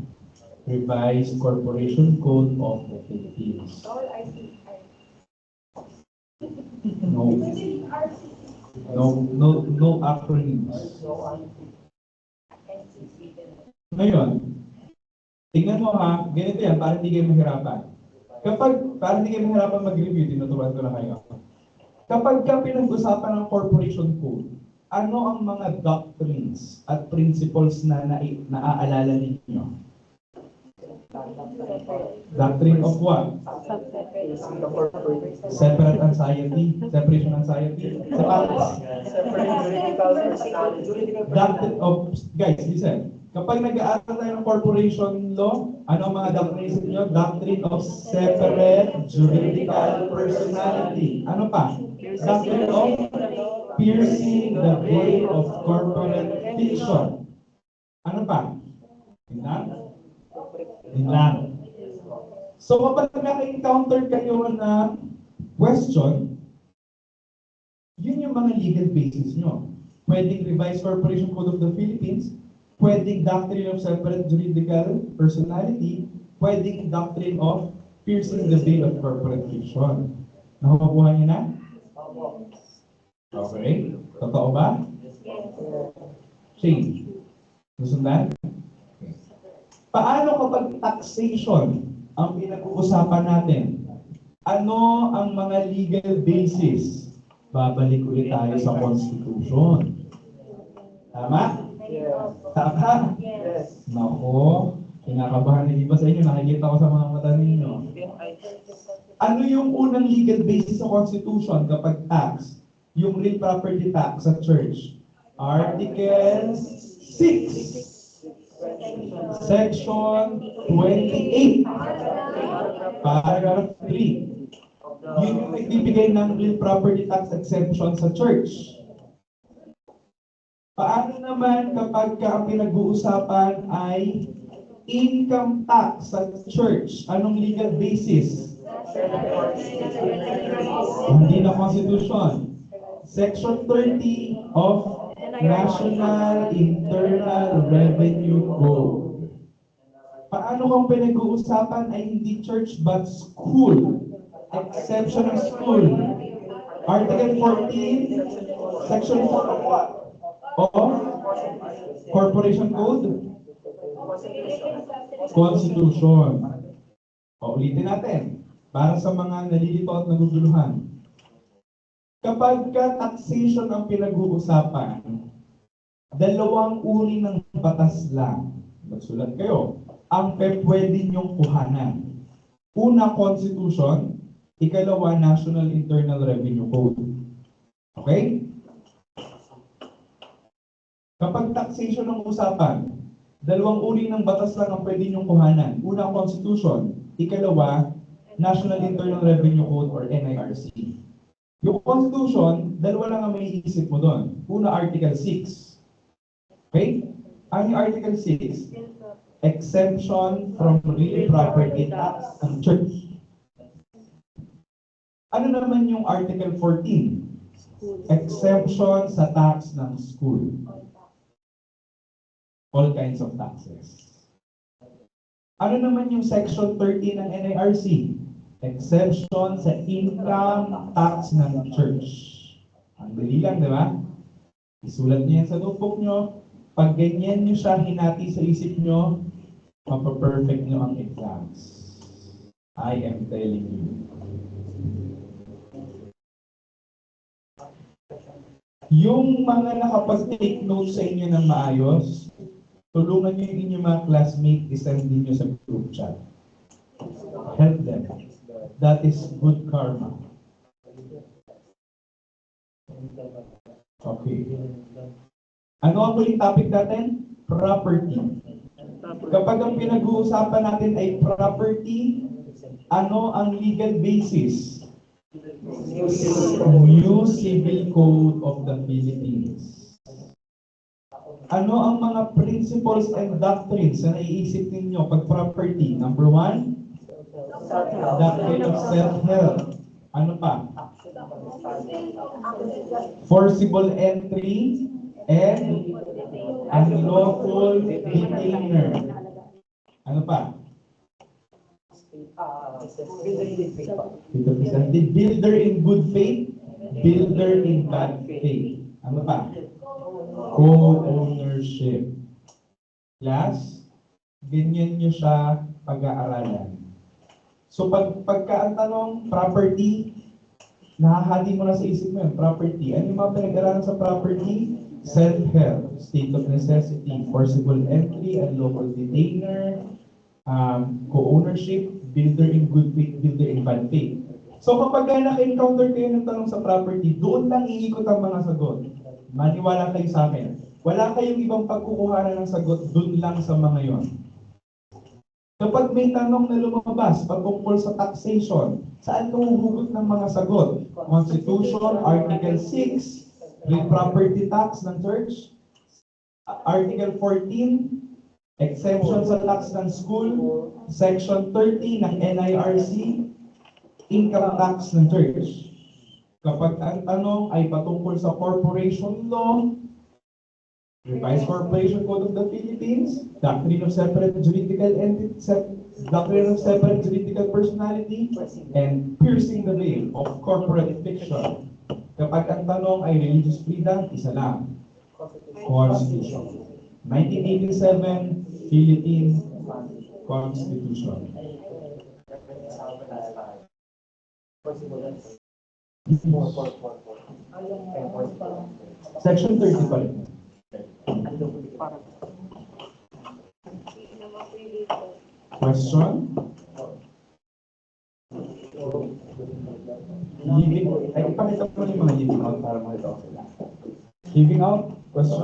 Revised Corporation Code of the Philippines. No acronyms. Ngayon, tingnan mo ha, ganito yan, para hindi kayo mahirapan. Para hindi kayo mahirapan mag-review, tinuturuan ko na kayo. Kapag ka pinag-usapan ng Corporation Code, ano ang mga doctrines at principles na naaalala ninyo? Doctrine of what? Separate anxiety, separation anxiety. Doctrine of, guys, listen. Kapag nag-aaral tayo ng corporation law, ano ang mga doctrines ninyo? Doctrine of separate juridical personality. Ano pa? Doctrine of piercing the veil of corporate fiction. Ano pa? Yun lang. So kapag naka-encounter kayo na question, yun yung mga legal basis nyo. Pwedeng Revised Corporation Code of the Philippines, pwedeng Doctrine of Separate Juridical Personality, pwedeng Doctrine of Piercing the Veil of Corporate Fiction. Nakukuha niyo na? Okay. Totoo ba? Change. Nasundan? Paano kapag taxation ang pinag-uusapan natin? Ano ang mga legal basis? Babalik ulit tayo sa Constitution. Tama? Tama? Yes. Nako, kinakabahan na iba sa inyo. Nakikita ko sa mga mata ninyo. Ano yung unang legal basis sa Constitution kapag tax? Yung real property tax sa church. Article 6. Section 28, paragraph 3. Yun yung nagbibigay ng real property tax exemption sa church. Paano naman kapag ang pinag-uusapan ay income tax sa church? Anong legal basis? Hindi na Constitution. Section 30 of National Internal Revenue Code. Paano kung pinag-uusapan ay hindi church but school? Exception of school. Article 14, Section 4 of what? Of Corporation Code? Constitution. O, ulitin natin. Para sa mga nalilito at naguguluhan. Kapag taxation ang pinag-uusapan, dalawang uri ng batas lang. Magsulat kayo. Ang pwede niyong kuhanan. Una, Constitution. Ikalawa, National Internal Revenue Code. Okay? Kapag taxation ang usapan, dalawang uri ng batas lang ang pwede niyong kuhanan. Una, Constitution. Ikalawa, National Internal Revenue Code or NIRC. Yung Constitution, dalawa lang ang may iisip mo doon. Una, Article 6. Okay? Ang Article 6, exemption from real property tax ng church. Ano naman yung Article 14? Exemption sa tax ng school. All kinds of taxes. Ano naman yung Section 13 ng NIRC? Exemption sa income tax ng church. Ang dali lang, di ba? Isulat niyo yan sa notebook niyo. Pag ganyan niyo siya hinati sa isip niyo, mapaperfect niyo ang exams. I am telling you. Yung mga nakapag-take notes sa inyo ng maayos, tulungan niyo yung inyong mga classmate, isend din niyo sa group chat. Help them. That is good karma. Okay. Ano ang huling topic natin? Property. Kapag ang pinag-uusapan natin ay property, ano ang legal basis? New Civil Code of the Philippines. Ano ang mga principles and doctrines na naiisip ninyo pag property? Number 1, doctrine of self-help. Ano pa? Forcible entry and unlawful detainer. Ano pa? Builder in good faith, builder in bad faith. Ano pa? Co-ownership. Class, ganyan nyo siya pag-aaralan. So pagka ang tanong, property, nahahali mo na sa isip mo yun, property. Ano yung mga pinag-aralan sa property? Self-help, state of necessity, forcible entry, unlawful detainer, co-ownership, builder in good faith, builder in bad faith. So kapag naka-encounter kayo ng tanong sa property, doon lang iikot ang mga sagot. Maniwala kayo sa akin. Wala kayong ibang pagkukuhanan ng sagot, doon lang sa mga yon. Kapag may tanong na lumabas patungkol sa taxation, saan ka huhugot ng mga sagot? Constitution, Article 6, real property tax ng church, Article 14, exemption sa tax ng school, Section 30 ng NIRC, income tax ng church. Kapag ang tanong ay patungkol sa corporation law, Revised Corporation Code of the Philippines, Doctrine of Separate Juridical Entity, Doctrine of Separate Juridical Personality, and Piercing the Veil of Corporate Fiction. Kapag ang tanong ay religious freedom, isa lang. Constitution. 1987, Philippine Constitution. Section 30 pa rin. Question? Living, ay ipakita ko yung mga living out para makita ko sila. Living out, Questions?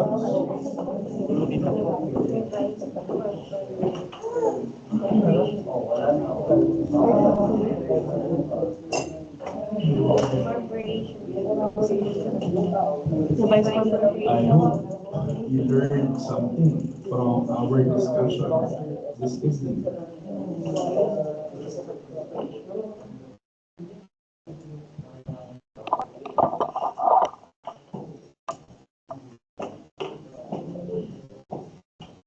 I hope you learned something from our discussion this evening.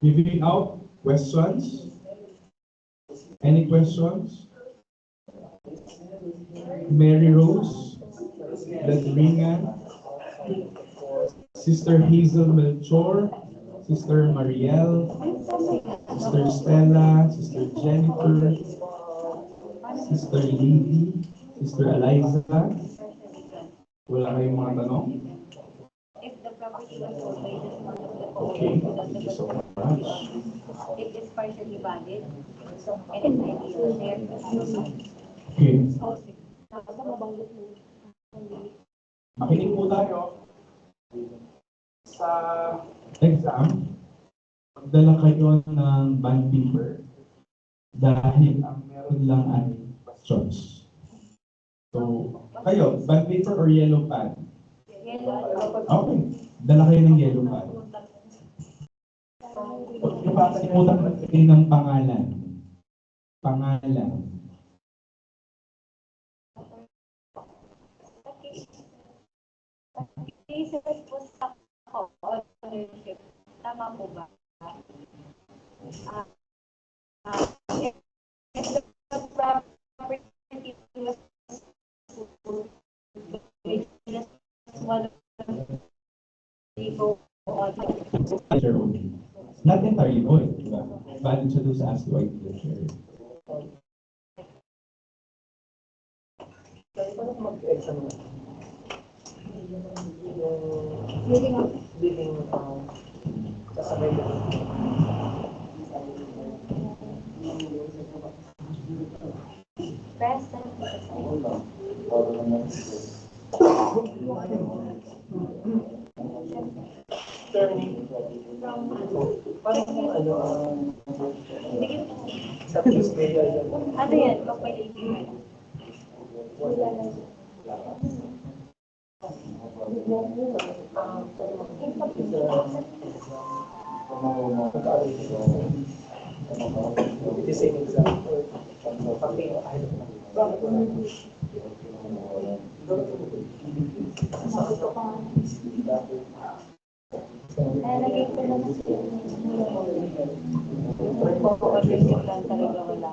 Giving out questions? Any questions? Mary Rose, Ladringa, Sister Hazel Melchor, Sister Marielle, Sister Stella, Sister Jennifer, Sister Lily, Sister Eliza. Wala kayong mga tanong? If the property was sold by the son of the Okay, thank you so much. it is partially valid, and it may be there. Okay, makinig po tayo. Sa exam, magdala kayo ng bond paper dahil ang meron lang ay questions. So, kayo, bond paper or yellow pad? Okay, dala kayo ng yellow pad. Huwag niyo pa kalimutan maglagay ng pangalan. Pangalan. Research po sa ownership. Tama po ba? If the property was sold, just one of the go on. Not entirely void, di ba? Valid siya doon sa ASCII share. Mag-exam na. Living kasabay na. Present. Turning. Paano kung sa Tuesday ay Ano yan? Kapalitin. the same exam or something I don't know. Nalagay ko na sa pagpapabasic lang talaga wala.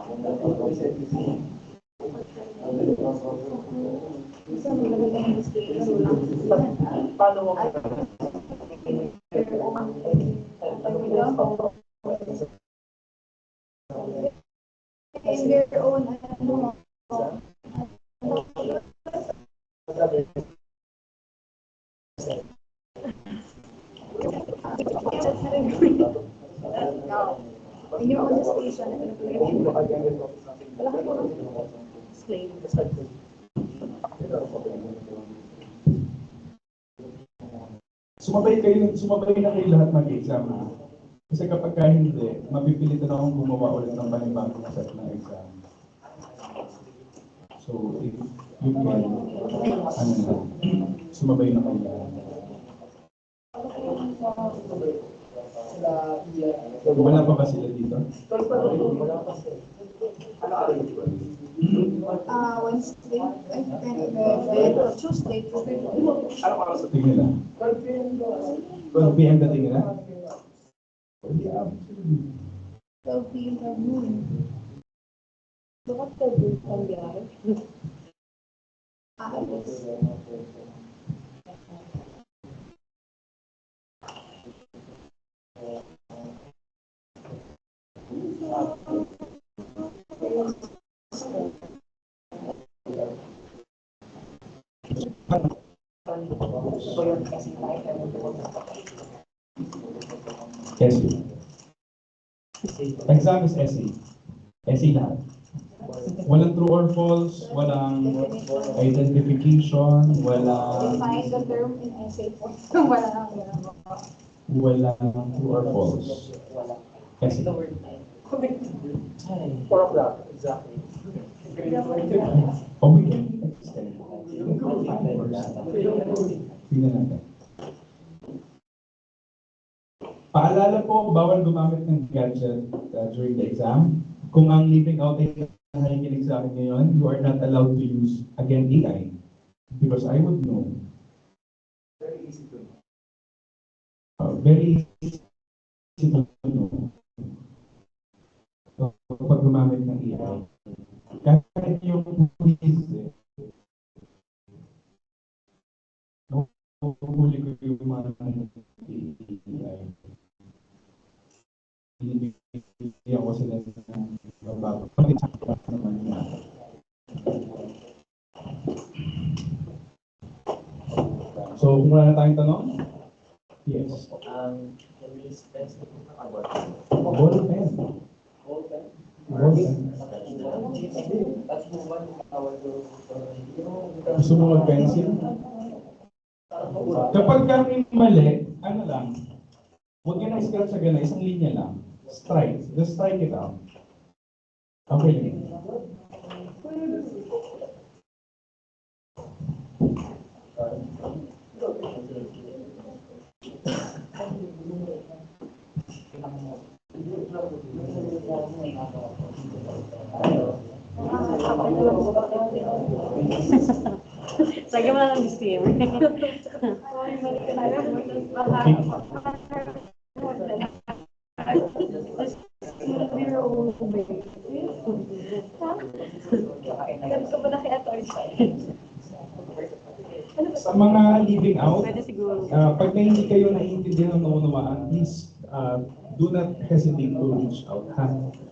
Paano mo In their own, ano, in your own station, Sumabay na kayo lahat mag-exam. Kasi kapag hindi, mapipilitan akong gumawa ulit ng panibagong set ng exam. So, if you can, sumabay na kayo lahat. Wala pa ba sila dito? Wednesday, Tuesday, Tingin na. 12 p.m. na tingin na? Yeah. 12 p.m. ka noon. Bakit ka doon ang biyahe? Alis. SE. Exam is SE. SE lahat. Walang true or false, walang identification, walang Define the term in essay po. Wala nang gano'n. true or false. Kasi, 4 o'clock, exactly. oh, we can extend. Tingnan natin. Paalala po, bawal gumamit ng gadget during the exam. Kung ang leaving out ay nakikinig sa akin ngayon, you are not allowed to use, again, AI. Because I would know. Very easy to know. Kapag gumamit ng AI. Kahit yung quiz, huli ko yung mga AI. Hindi ako sila ng bago. So, kung wala na tayong tanong? Yes. Ball pen. Ball pen. Gusto mo mag-pencil? Kapag kami mali, ano lang, huwag ka na scratch sa gana, isang linya lang. Strike. Just strike it out. Okay. Lagyan mo na ng disclaimer. Sa mga leaving out, Pwede siguro. pag na hindi kayo naiintindihan ng naunawaan, please do not hesitate to reach out. Ha?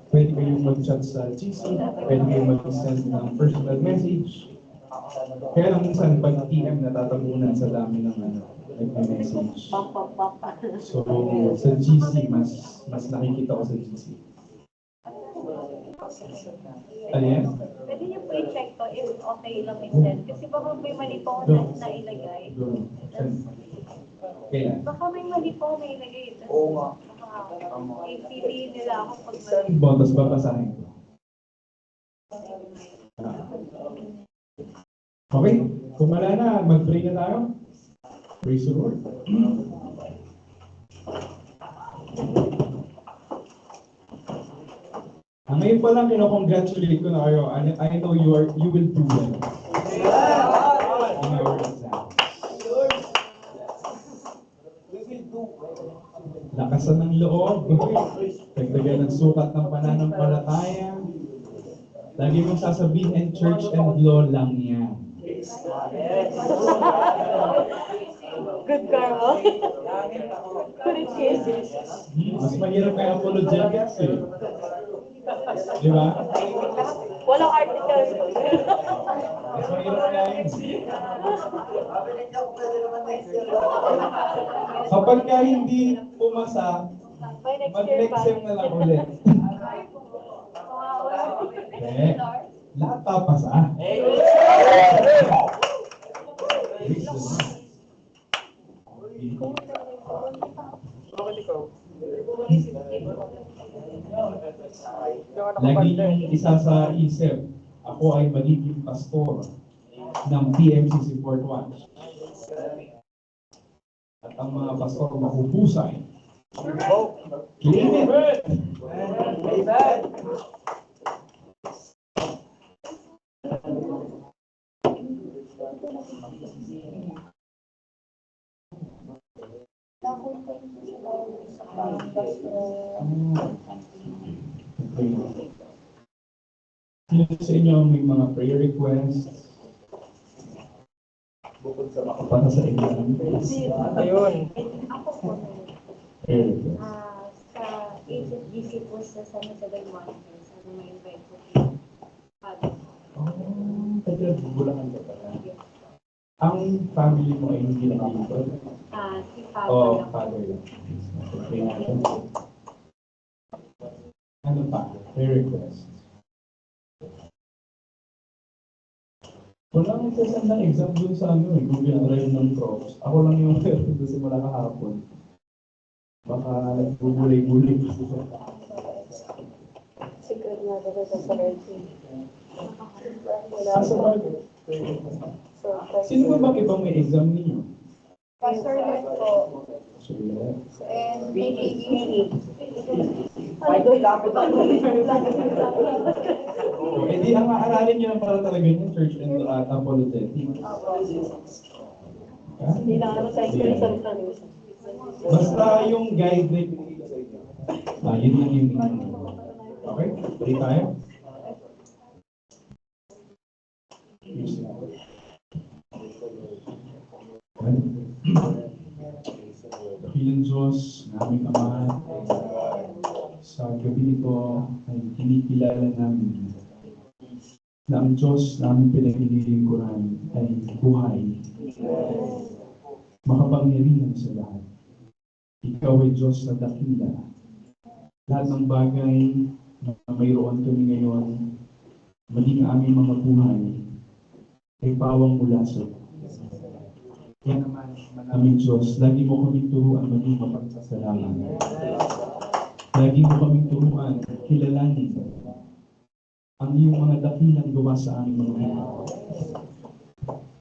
Pwede kayong mag-chat sa GC, pwede kayong mag-send ng personal message. Kaya lang minsan, pag PM natatabunan sa dami ng nag-message. So, sa GC, mas nakikita ko sa GC. Ano yan? Pwede niyo po i-check to if okay lang i-send. Kasi baka may mali po ako na ilagay. Kailan? Baka may mali po ako na ilagay. Oo nga. Piliin nila ako pag Send mo, tapos babasahin ko. Okay, kung wala na, mag-pray na tayo. Praise the Lord. Ngayon pa lang, congratulate ko na kayo. I know you will do well. In our exam. Lakasan ng loob. Dagdagan ng sukat ng pananampalataya. Lagi mong sasabihin, church and law lang yan. Good karma. Good excuses. Mas mahirap kay apologetics eh. Di ba? Walang article. Mas mahirap kaya yun. Kapag ka hindi pumasa, By next year mag-next pa. sem na lang ulit. Eh, lahat papasa. Lagi yung isa sa isip, ako ay magiging pastor ng PMCC Fort Watch. At ang mga pastor mahupusay. Claim it! Amen. Sino sa inyo may mga prayer requests? Bukod sa para sa exam. Ayun. Ako po, Prayer request. sa HSGC po sa San Jose del Monte, sana ma-invite po kayo. Oh, taga Bulacan ka pala. Ang family mo ay hindi nakikita? Si Father Oh, lang. father lang. Okay natin. Ano pa? Prayer request. Wala nang session ng exam dun sa Google Drive ng props. Ako lang yung meron doon simula kahapon. Baka gugulay-gulay. Secret na daw sa Redfin. Wala Asa pa. ba? Surprise. Sino ba bang ibang may exam ninyo? Pastor Len po. So, yeah. And Vicky. Ay, doon, lapit ako. Oh, edi ang aaralin nyo lang para talaga yung church and apologetics. Ha? Hindi lang ano sa experience sa Lusa. Basta yung guide na pinigil sa inyo. Yun lang yung okay? Tuloy tayo? Dakilang Diyos, naming Ama, sa gabi nito ay kinikilala namin na ang Diyos na aming pinaglilingkuran ay buhay, makapangyarihan sa lahat. Ikaw ay Diyos na dakila. Lahat ng bagay na mayroon kami ngayon, maging aming mga buhay, ay pawang mula sa iyo. Kaya naman, aming Diyos, lagi mo kaming turuan maging mapagpasalamat. Lagi mo kaming turuan, kilalanin ang iyong mga dakilang gawa sa aming mga buhay.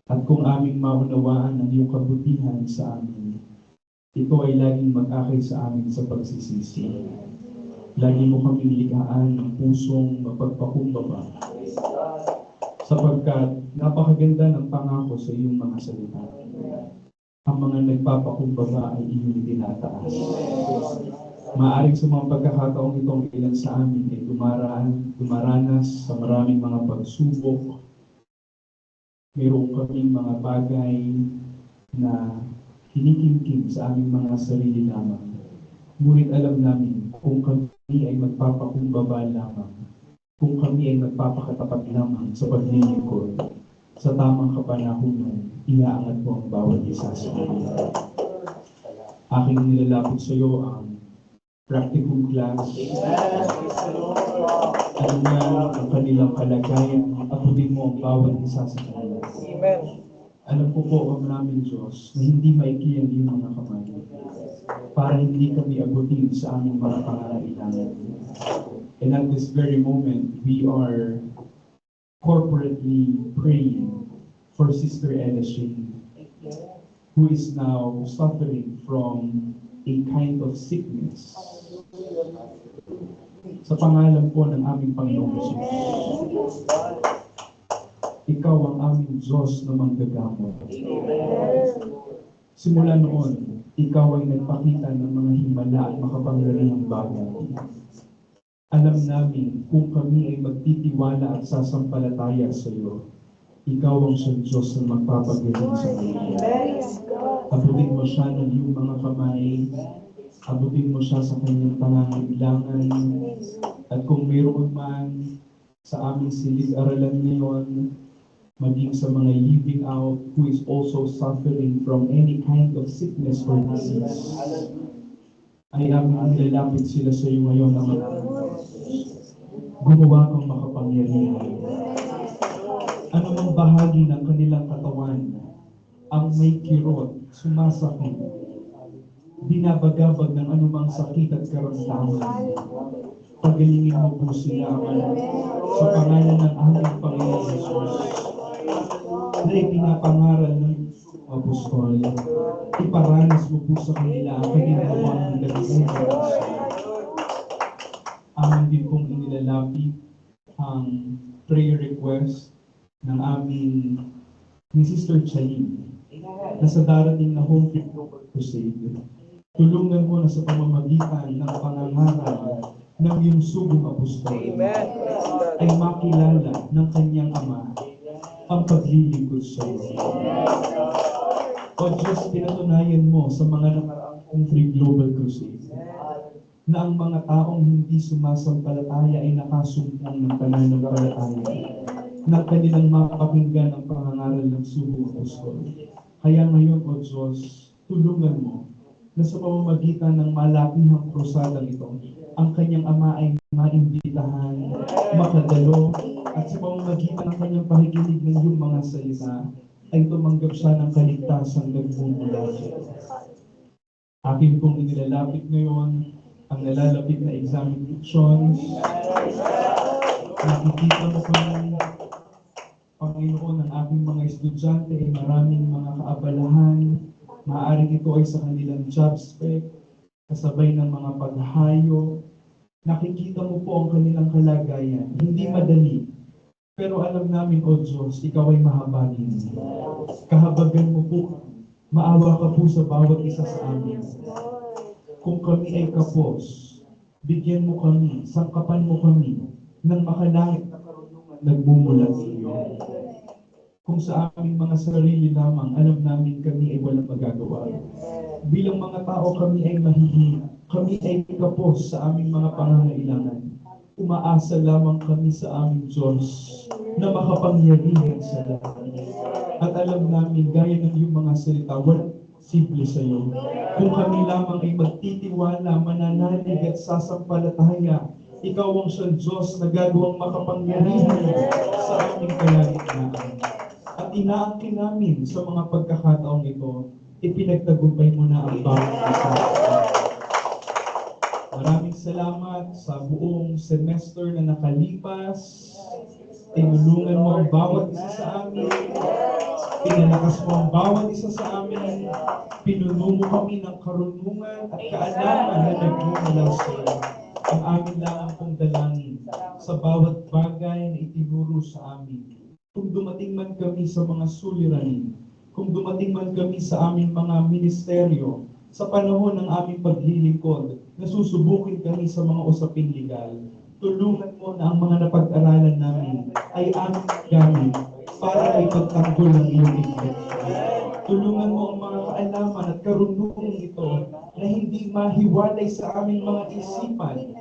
At kung aming maunawaan ang iyong kabutihan sa amin, ito ay laging mag-akay sa amin sa pagsisisi. Lagi mo kaming ligaan ng pusong mapagpakumbaba, sapagkat napakaganda ng pangako sa iyong mga salita. Ang mga nagpapakumbaba ay iyong itinataas. Maaring sa mga pagkakataong itong ilan sa amin ay dumaranas sa maraming mga pagsubok. Mayroon kaming mga bagay na kinikimkim sa aming mga sarili lamang. Ngunit alam namin kung kami ay magpapakumbaba lamang, kung kami ay magpapakatapat lamang sa paglilingkod, sa tamang kapanahunan, iaangat mo ang bawat isa sa amin. Aking nilalapit sa iyo ang practicum class. Ano nga ang kanilang kalagayan, abutin mo ang bawat isa sa kanila. Amen. Alam ko po, ang namin Diyos, na hindi maiki ang iyong mga kamay para hindi kami abutin sa aming mga pangangailangan. And at this very moment, we are corporately praying for Sister Ella Shane, who is now suffering from a kind of sickness. Sa pangalan po ng aming Panginoong Jesus, ikaw ang aming Diyos na manggagamot. Simula noon, ikaw ay nagpakita ng mga himala at makapangyarihang bagay. Alam namin kung kami ay magtitiwala at sasampalataya sa iyo, ikaw ang siyang Diyos na magpapagaling sa kanila. Abutin mo siya ng iyong mga kamay, abutin mo siya sa kanyang pangangailangan, at kung mayroon man sa aming silid-aralan ngayon, maging sa mga living out who is also suffering from any kind of sickness or disease, ay aming nilalapit sila sa iyo ngayon na gumawa kang makapangyarihan. Ano mang bahagi ng kanilang katawan ang may kirot, sumasakit, binabagabag ng anumang sakit at karamdaman, pagalingin mo po sila, Ama, sa pangalan ng aming Panginoon Jesus, na ipinapangaral ng apostol. Iparanas mo po sa kanila ang kaginawang ng dakilang. Amin din pong inilalapit ang prayer request ng aming ni Sister Chaline na sa darating na Home Field Global Crusade, tulungan mo na sa pamamagitan ng pangangaral ng iyong sugong apostol. Amen. Ay makilala ng kanyang ama ang paglilingkod sa iyo. O Diyos, pinatunayan mo sa mga nakaraang Home Field Global Crusade na ang mga taong hindi sumasampalataya ay nakasumpong ng pananampalataya na kanilang mapakinggan ang pangangaral ng sugong apostol. Kaya ngayon, O Diyos, tulungan mo na sa pamamagitan ng malakihang krusadang ito, ang kanyang ama ay maimbitahan, makadalo, At sa pamamagitan ng kanyang pakikinig ng iyong mga salita, ay tumanggap siya ng kaligtasang nagmumula sa iyo. Akin pong inilalapit ngayon ang nalalapit na examinations. Nakikita mo kami, Panginoon, ang aking mga estudyante ay maraming mga kaabalahan. Maaaring ito ay sa kanilang job spec, kasabay ng mga paghayo. Nakikita mo po ang kanilang kalagayan. Hindi madali. Pero alam namin, O Diyos, Ikaw ay mahabagin. Kahabagan mo po. Maawa ka po sa bawat isa sa amin. Kung kami ay kapos, bigyan mo kami, sangkapan mo kami ng makalangit na karunungan nagmumula sa iyo. Kung sa aming mga sarili lamang, alam namin kami ay walang magagawa. Bilang mga tao, kami ay mahihina. Kami ay kapos sa aming mga pangangailangan. Umaasa lamang kami sa aming Diyos na makapangyarihan sa lahat. At alam namin, gaya ng iyong mga salita, walang simple sa iyo. Kung kami lamang ay magtitiwala, mananalig at sasampalataya, ikaw ang siyang Diyos na gagawang makapangyarihan sa aming kalagitnaan. At inaangkin namin sa mga pagkakataong ito, ipinagtagumpay mo na ang bawat isa. Maraming salamat sa buong semester na nakalipas. Tinulungan mo ang bawat isa sa amin. Pinalakas mo ang bawat isa sa amin. Pinuno mo kami ng karunungan at kaalaman na nagmumula sa iyo. Ang amin lang pong dalangin sa bawat bagay na itinuro sa amin. Kung dumating man kami sa mga suliranin, kung dumating man kami sa aming mga ministeryo, sa panahon ng aming paglilingkod, nasusubukin kami sa mga usaping legal, tulungan mo na ang mga napag-aralan namin ay aming gamit para ay pagtanggol ng iyong iglesia. Tulungan mo ang mga kaalaman at karunungan ito na hindi mahiwalay sa aming mga isipan,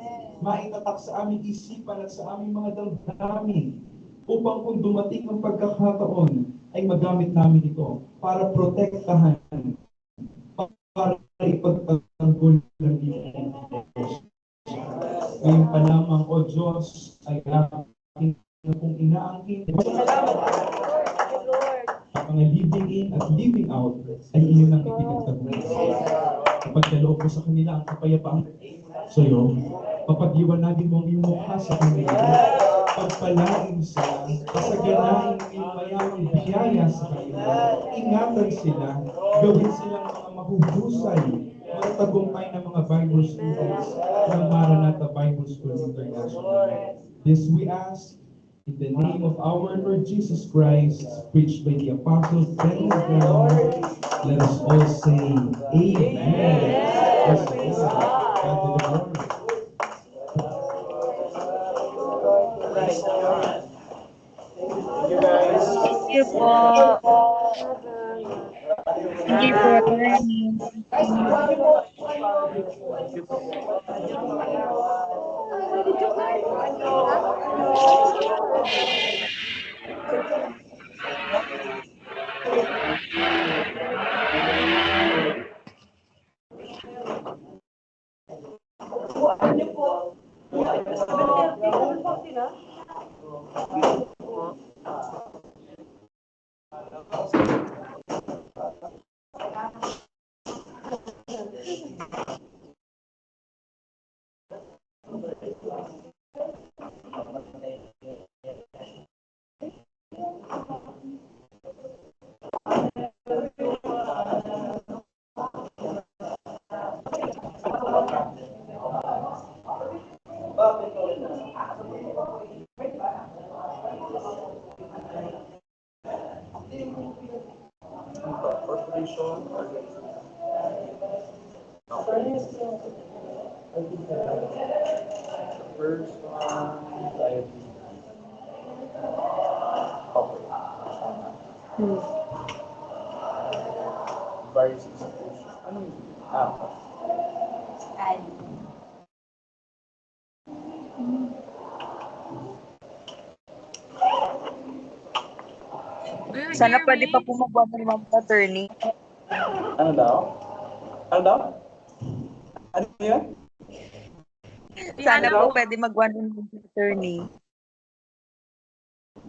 maitatak sa aming isipan at sa aming mga damdamin, upang kung dumating ang pagkakataon, ay magamit namin ito para protektahan, para ipagtanggol ng iyong iglesia. Ngayon pa lamang, O Diyos, ay aking kung inaangkin. Ang living in at living out ay iyon ang ipinagtagumpay. Pagkaloob mo sa kanila ang kapayapaan sa iyo, papagliwanagin mo ang iyong mukha sa kanila, pagpalain sila, pasaganain ang iyong mayamang biyaya sa kanila, ingatan sila, gawin silang mga mahuhusay, magtagumpay ng mga Bible students ng Maranatha Bible School International. This we ask in the name of our Lord Jesus Christ, preached by the Apostle Benny Brown. Let us all say, Amen. Yes, God be the glory. Thank you guys. Thank you po. Thank you po, attorney. First one, diabetes. Various institutions. Ano yun? Sana pwede pa po mag-one month, attorney. Ano daw? Ano daw? Ano yun? Sana po pwede mag-one month, attorney.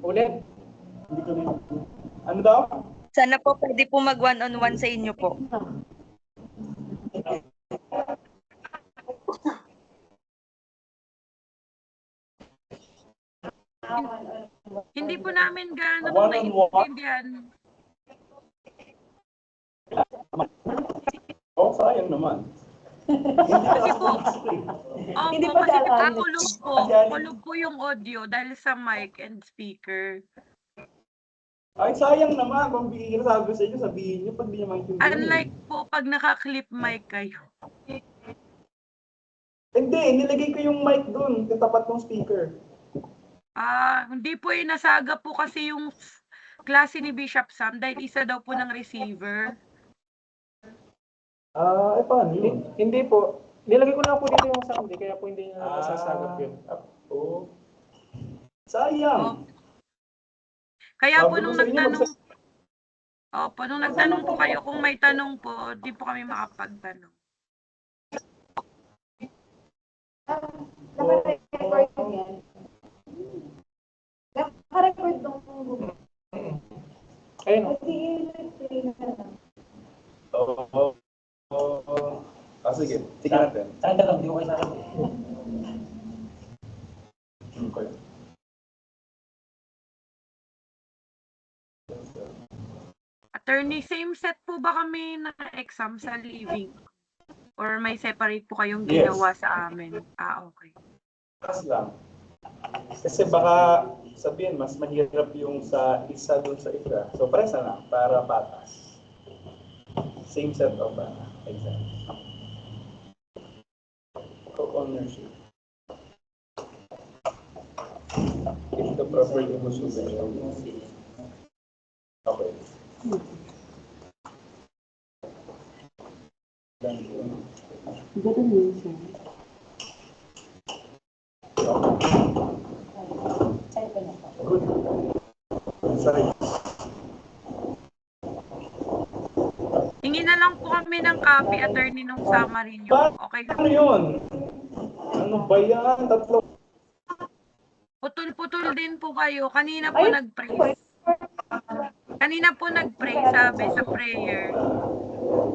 Ulit. Hindi ko rin. Ano daw? Sana po pwede po mag one-on-one sa inyo po. Hindi po namin gaano One-on-one? naiintindihan. Oh, sayang naman. Kasi po, Hindi opo, pa kasi siya alam. kulog po yung audio dahil sa mic and speaker. Ay, sayang naman. Kung bigyan sabi sa inyo, sabihin nyo pag di nyo maintindihan. Unlike po pag naka-clip mic kayo. Hindi, nilagay ko yung mic dun, katapat ng speaker. Hindi po nasaga po kasi yung klase ni Bishop Sam dahil isa daw po ng receiver. Paano yun? Hindi po. Nilagay ko lang po dito yung sound, kaya po hindi na nasasagap yun. Oo. Sayang. Kaya po Sabi ko nung sa inyo, nung nagtanong po kayo kung may tanong po, di po kami makapagtanong. Naka-record yan. Naka-record nung Ayun o. Sige. Sige natin. Saan ka lang, di ko kayo sabi. Okay. Attorney, same set po ba kami na exam sa living? Or may separate po kayong Yes. ginawa sa amin? Okay. Pass lang. Kasi baka sabihin, mas mahirap yung sa isa dun sa isa. So, presa na para patas. Same set of exams. Co-ownership. If the property was overshadowed. Okay. Good. Sorry. Tingin na lang po kami ng copy, attorney, nung summary nyo. Okay na Ano po. yun? Ano ba yan? Tatlo. Putol-putol din po kayo. Kanina po nag-pray. Kanina po nag-pray, sabi sa prayer.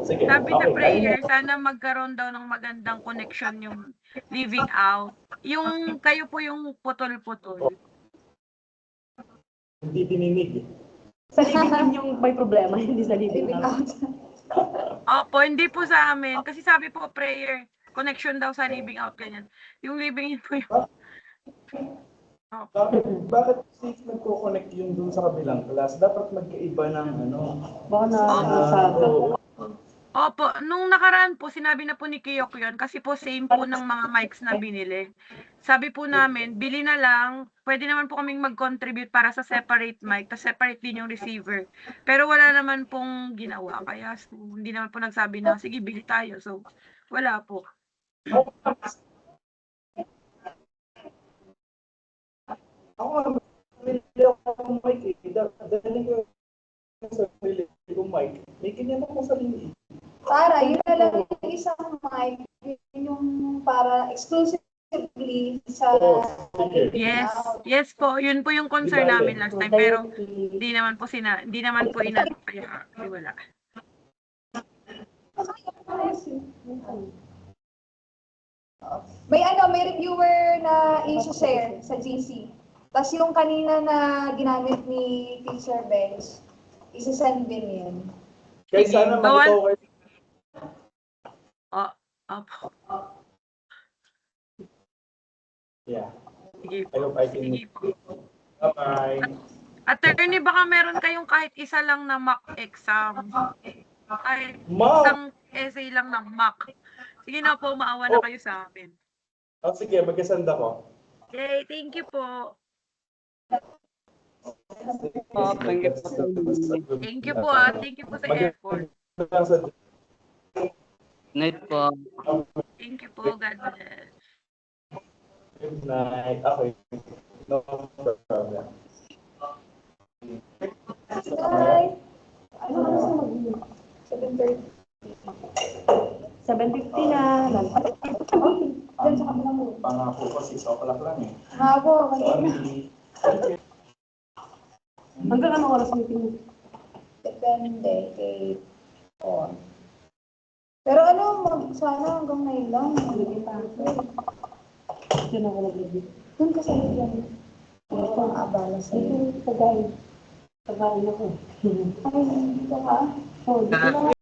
Sige. Sabi sa Okay. prayer, sana magkaroon daw ng magandang connection yung living out. Yung kayo po yung putol-putol. Hindi dininig. Sa living yung may problema, hindi sa living out. Opo, hindi po sa amin. Kasi sabi po prayer, connection daw sa living out, ganyan. Yung living in po yung... Bakit since nagko-connect yun dun sa kabilang class, dapat magkaiba ng ano? Baka nasasabi. Opo, nung nakaraan po, sinabi na po ni Kiyok yun kasi po same po ng mga mics na binili. Sabi po namin, bili na lang, pwede naman po kaming mag-contribute para sa separate mic, tapos separate din yung receiver. Pero wala naman pong ginawa, kaya hindi naman po nagsabi na, sige, bili tayo. So, wala po. Ako, bili ako ng mic eh. Dahil ko sa bili ko mic. May ganyan ako sa sarili. Para, yun na lang yung isang mic, yun yung para exclusively sa Yes, yes po, yun po yung concern namin last time, pero hindi naman po kaya wala. May reviewer na i-share sa GC. Tapos yung kanina na ginamit ni Teacher Benz, isa-send din yun. Kaya sana makitaw kayo. Opo. Yeah. Sige I hope I can. Sige po. Bye-bye. Attorney, baka meron kayong kahit isa lang na mock exam. Kahit Mock? isang essay lang na mock. Sige na po, maawa na kayo sa amin. Oh, sige, mag-send ako. Yay, thank you po. Thank you. Thank you po Thank you po sa effort. Night po. Thank you po, God bless. Good night. Okay. No problem. Bye! Ano na sa mag-inom? 7:30. 7:50 na. Diyan sa kabilang room. Pangako ko 6 o'clock lang eh. Habo, kanina. Sorry. hindi, kay on. Pero ano, sana hanggang ngayon lang. Yun ako nag-ibig. Doon ka sa bigyan. Ano pang abala sa'yo? Tagay. Tagay ako. Ay, dito ka. Oh, dito na